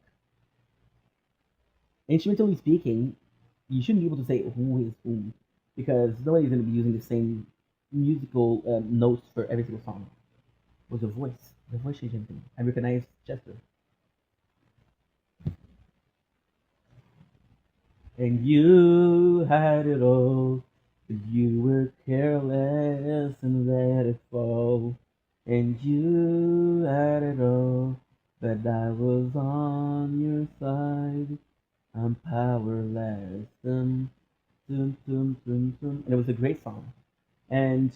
Instrumentally speaking, you shouldn't be able to say who is whom because nobody's going to be using the same musical notes for every single song. It was the voice. The voice changed everything. I recognized Chester. And you had it all, but you were careless and let it fall. And you had it all, but I was on your side. I'm powerless. And it was a great song. And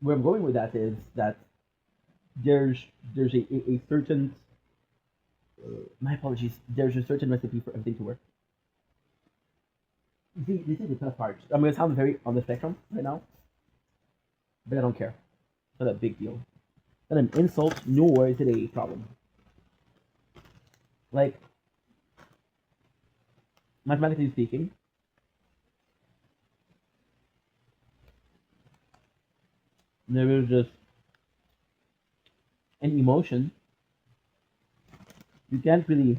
where I'm going with that is that there's there's a certain my apologies. There's a certain recipe for everything to work. You see, this is the tough part. I'm gonna sound very on the spectrum right now, but I don't care. It's not a big deal. It's not an insult, nor is it a problem. Like mathematically speaking, there is just an emotion. You can't really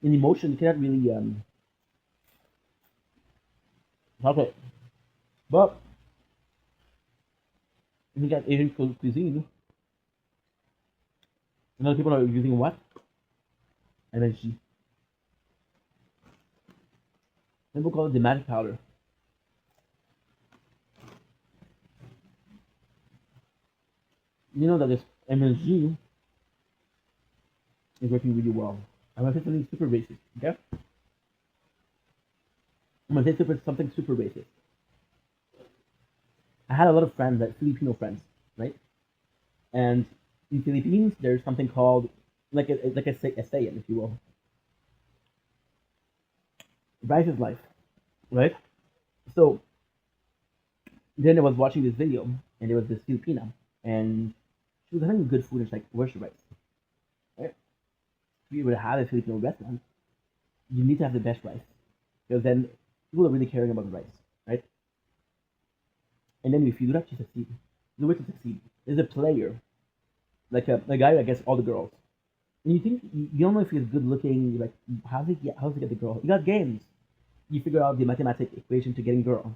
an emotion. You cannot really help it. But if you got Asian cuisine, and other people are using what? MSG. People call it the magic powder. You know that this MSG is working really well. I'm gonna say something super racist, okay? I'm gonna say something super racist. I had a lot of friends, like Filipino friends, right? And in Philippines, there's something called like a saying, if you will. Rice is life, right? So then I was watching this video, and there was this Filipina, and she was having good food, and she's like, "Where's the rice?" Right? If you were to have a Filipino restaurant, you need to have the best rice, because then people are really caring about the rice, right? And then if you do that, you succeed. The way to succeed is a player, like a guy that gets all the girls. And you think you don't know if he's good looking. You're like, how does he get the girl? You got games. You figure out the mathematic equation to getting girl,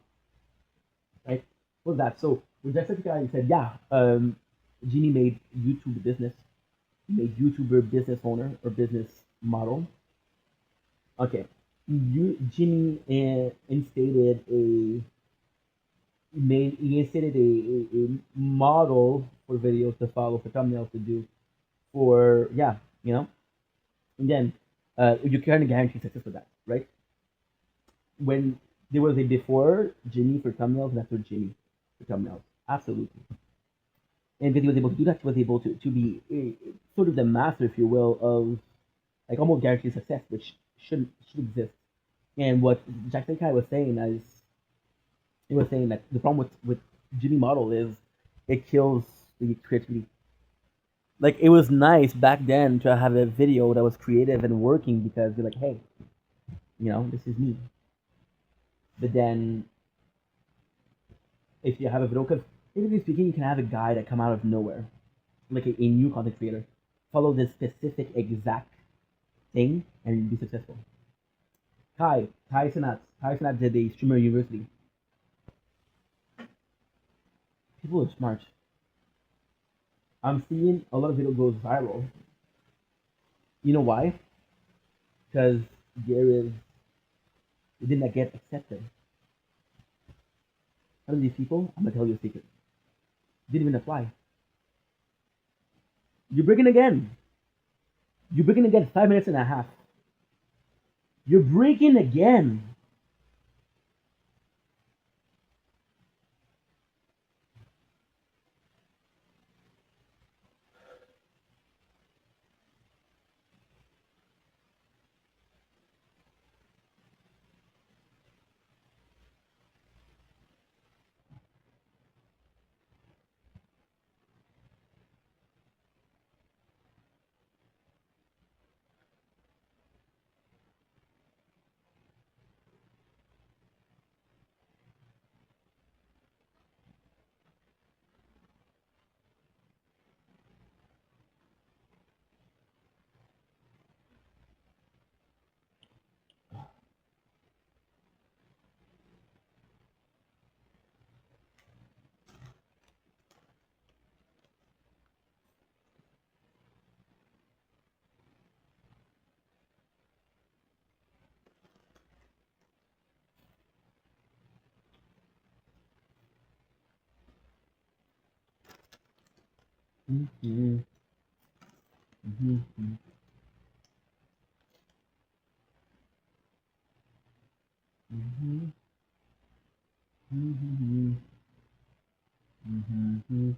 right? What's that? So with Jessica, you said, yeah, Jimmy made YouTube business, made YouTuber business owner or business model. Okay, Jimmy instated a he instated a model for videos to follow, for thumbnails to do, for yeah, you know, and then you kind of guarantee success with that, right? When there was a before Jimmy for thumbnails and after Jimmy for thumbnails, absolutely. And because he was able to do that, he was able to be sort of the master, if you will, of like almost guaranteed success, which should exist. And what Jacksepticeye was saying is, he was saying that the problem with Jimmy model is it kills the creativity. Like it was nice back then to have a video that was creative and working because you're like, hey, this is me. But then if you have a video, because typically speaking, you can have a guy that come out of nowhere, like a new content creator, follow this specific exact thing and be successful. Ty Sinat did a streamer university. People are smart. I'm seeing a lot of video goes viral. You know why? because Garrett did not get accepted. Out of these people, I'm gonna tell you a secret. Didn't even apply. You're breaking again. You're breaking again 5 minutes and a half. You're breaking again. Mm-hmm. Mm-hmm. Mm-hmm. Mm-hmm. Mm-hmm.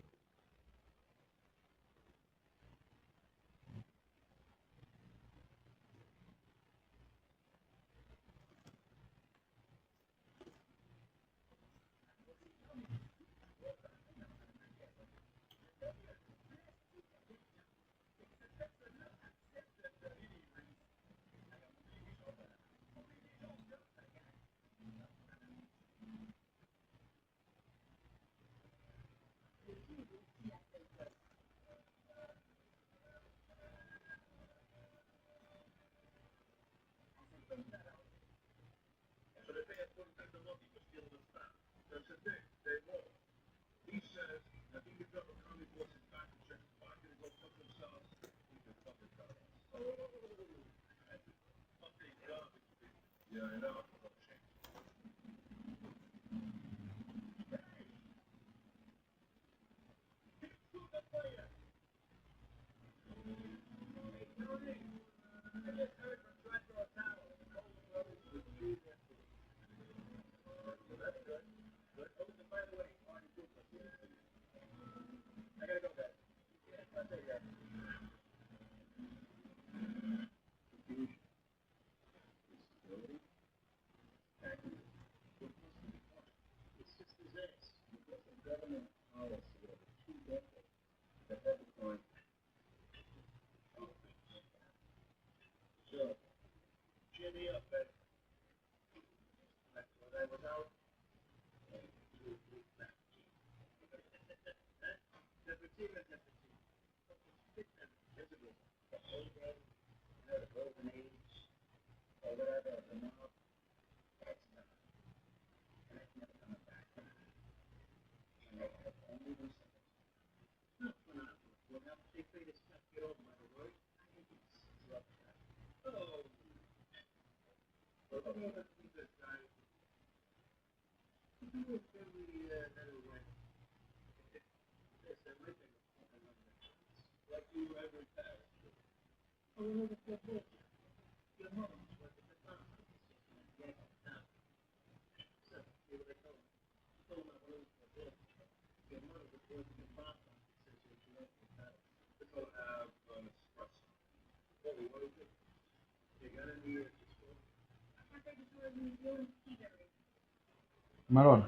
Maron.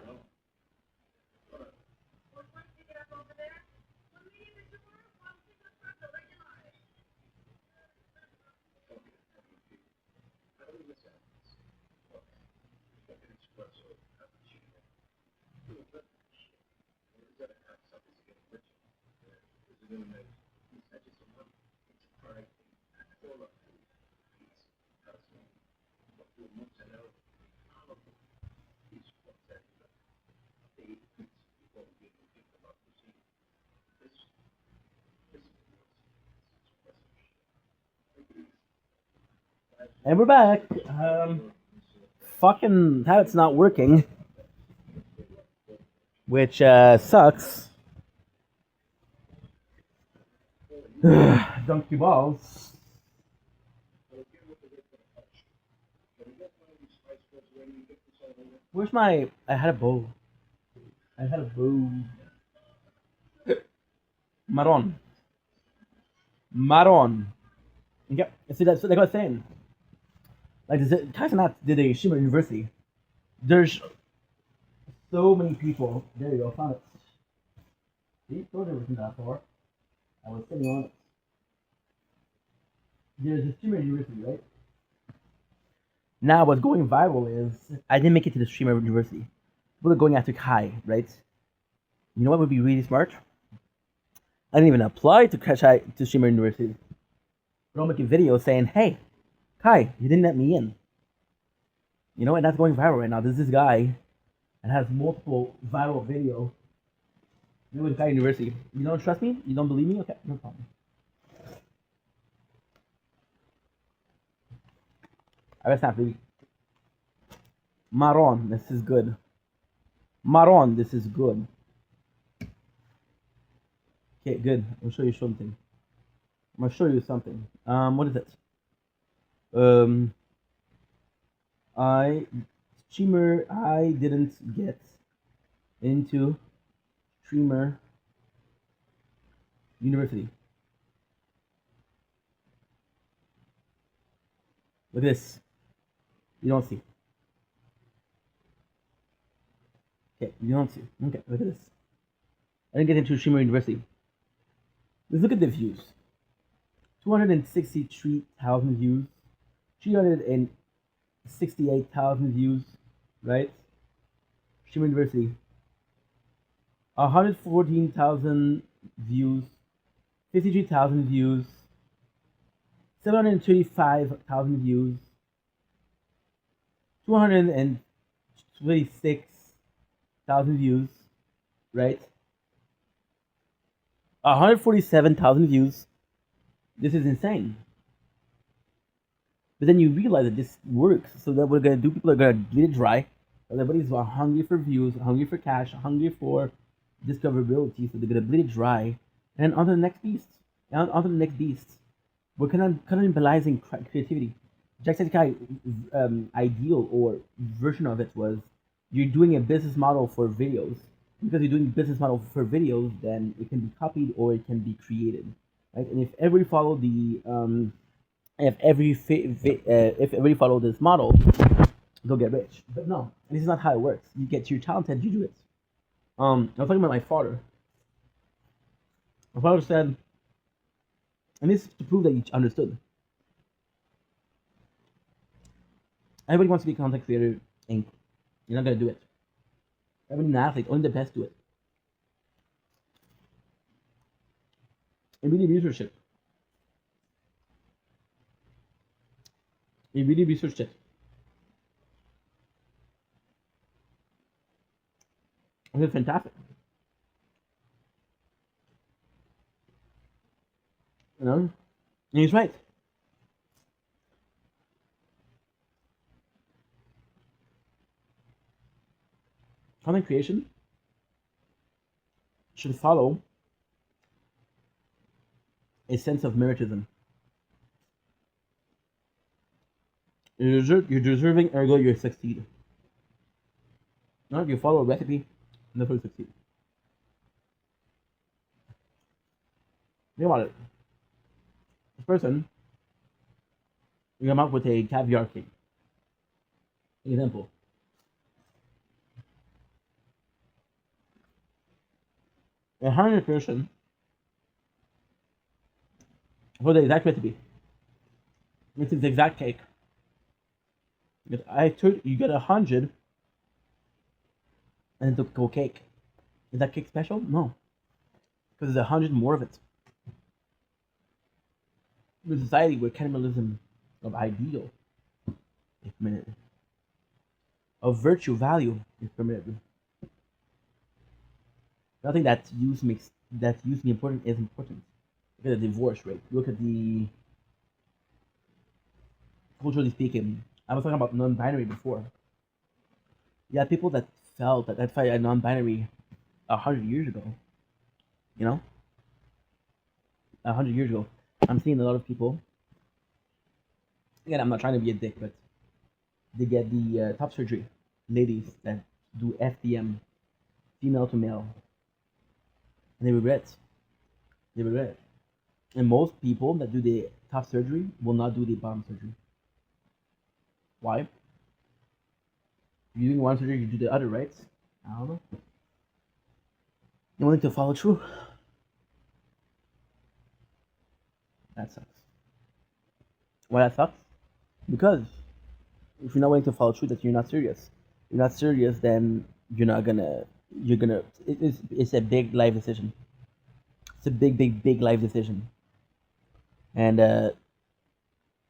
And we're back. Fucking habit's not working, which sucks. Donkey balls. Where's my? I had a bow. I had a bow. Maron. Maron. Yep. See, that's like I was saying. Like, Kaisanat did a Shima University. There's so many people. There you go. Found it. See, told you it wasn't that far. I was sitting on it. There's a Shima University, right? Now, what's going viral is I didn't make it to the Shima University. People are going after Kai, right? You know what would be really smart? I didn't even apply to Shima University. But I'll make a video saying, "Hey, Kai, you didn't let me in." You know, and that's going viral right now. There's this guy that has multiple viral videos. You know, with Kai University. You don't trust me? You don't believe me? Okay, no problem. I better not really. Maron, this is good. Maron, this is good. Okay, good. I'll show you something. I'm gonna show you something. What is it? I streamer. I didn't get into streamer university. Look at this. You don't see. Okay, you don't see. Okay, look at this. I didn't get into streamer university. Let's look at the views. 263,000 views. 368,000 views, right? Streamer university. 114,000 views. 53,000 views. 735,000 views. 226,000 views, right? 147,000 views. This is insane. But then you realize that this works. So that what we're gonna do, people are gonna get it dry. Everybody's hungry for views, hungry for cash, hungry for discoverability. So they're gonna bleed it dry, and on to the next beast. And on to the next beast. We're cannibalizing creativity. Jacksepticeye ideal or version of it was you're doing a business model for videos. Because you're doing business model for videos, then it can be copied or it can be created, right? And if everybody follow the if everybody follow this model, they'll get rich. But no, this is not how it works. You get your talented, you do it. I was talking about my father. My father said, and this is to prove that you understood. Everybody wants to be a content creator, and you're not gonna do it. Everybody an athlete, only the best do it. And really research it. You really researched it. It's fantastic. You know? And he's right. Content creation should follow a sense of meritism. You're deserving, ergo you succeed. Not if you follow a recipe, never succeed. Think about it. This person, you come up with a caviar cake. Example. A hiring person for the exact recipe. It's the exact cake. Because I took you get 100 and it's a cool cake. Is that cake special? No. Because there's 100 more of it. In a society where cannibalism of ideal is permitted, of virtue value is permitted. Nothing that use me important is important. Look at the divorce rate. Look at the culturally speaking. I was talking about non-binary before. You had people that felt that identified as non-binary 100 years ago. You know, 100 years ago. I'm seeing a lot of people. Again, I'm not trying to be a dick, but they get the top surgery. Ladies that do FDM, female to male, and they regret it. They regret it. And most people that do the top surgery will not do the bottom surgery. Why? If you're doing one surgery, you do the other, right? I don't know. You're willing to follow through. That sucks. Why that sucks? Because if you're not willing to follow through, that you're not serious. You're not serious, then you're not gonna. You're gonna. It's a big life decision. It's a big life decision, and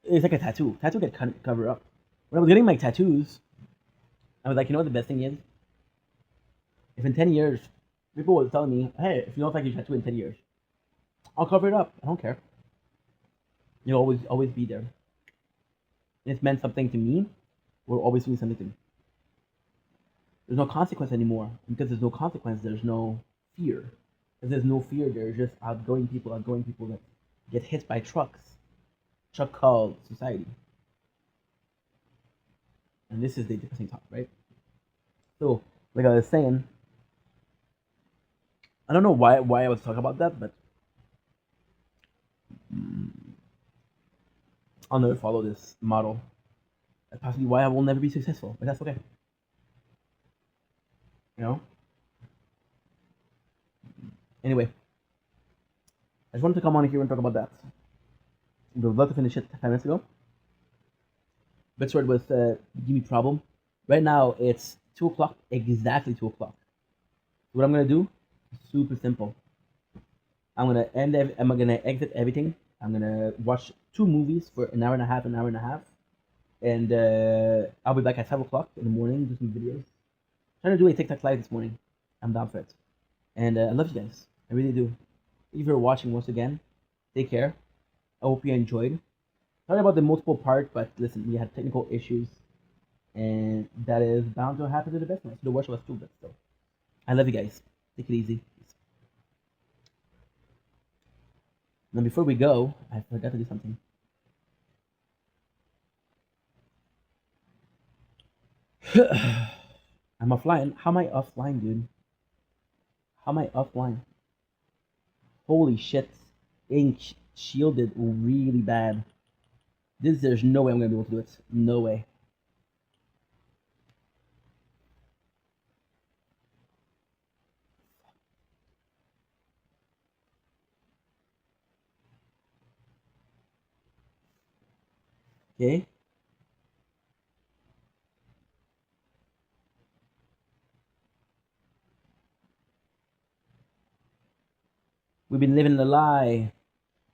it's like a tattoo. Tattoo get cover up. When I was getting my tattoos, I was like, you know what the best thing is? If in 10 years, people were telling me, hey, if you don't like your tattoo in 10 years, I'll cover it up. I don't care. You'll always be there. It's meant something to me. Will always mean something to me. There's no consequence anymore. Because there's no consequence, there's no fear. If there's no fear, there's just outgoing people that get hit by trucks. Truck called society. And this is the depressing talk, right? So, like I was saying, I don't know why I was talking about that, but I'll never follow this model. That's possibly why I will never be successful, but that's okay. You know? Anyway, I just wanted to come on here and talk about that. We would love to finish it 5 minutes ago. Bitsword was give me problem. Right now it's 2 o'clock, exactly 2 o'clock. What I'm gonna do is super simple. I'm gonna exit everything. I'm gonna watch 2 movies for an hour and a half, and I'll be back at 5 o'clock in the morning, do some videos. I'm trying to do a TikTok live this morning. I'm down for it. And I love you guys. I really do. Thank you for watching once again. Take care. I hope you enjoyed. Sorry about the multiple part, but listen, we had technical issues, and that is bound to happen to the best of us. The worst of us too, but still. I love you guys. Take it easy. Now, before we go, I forgot to do something. I'm offline. How am I offline, dude? How am I offline? Holy shit. Getting shielded really bad. There's no way I'm gonna be able to do it. No way. Okay. We've been living a lie.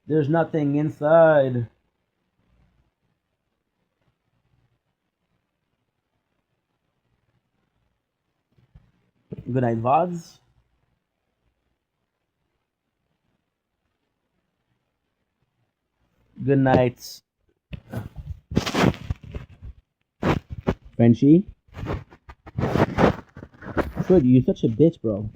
There's nothing inside. Good night, VODs. Good night, Frenchie. Good, you're such a bitch, bro.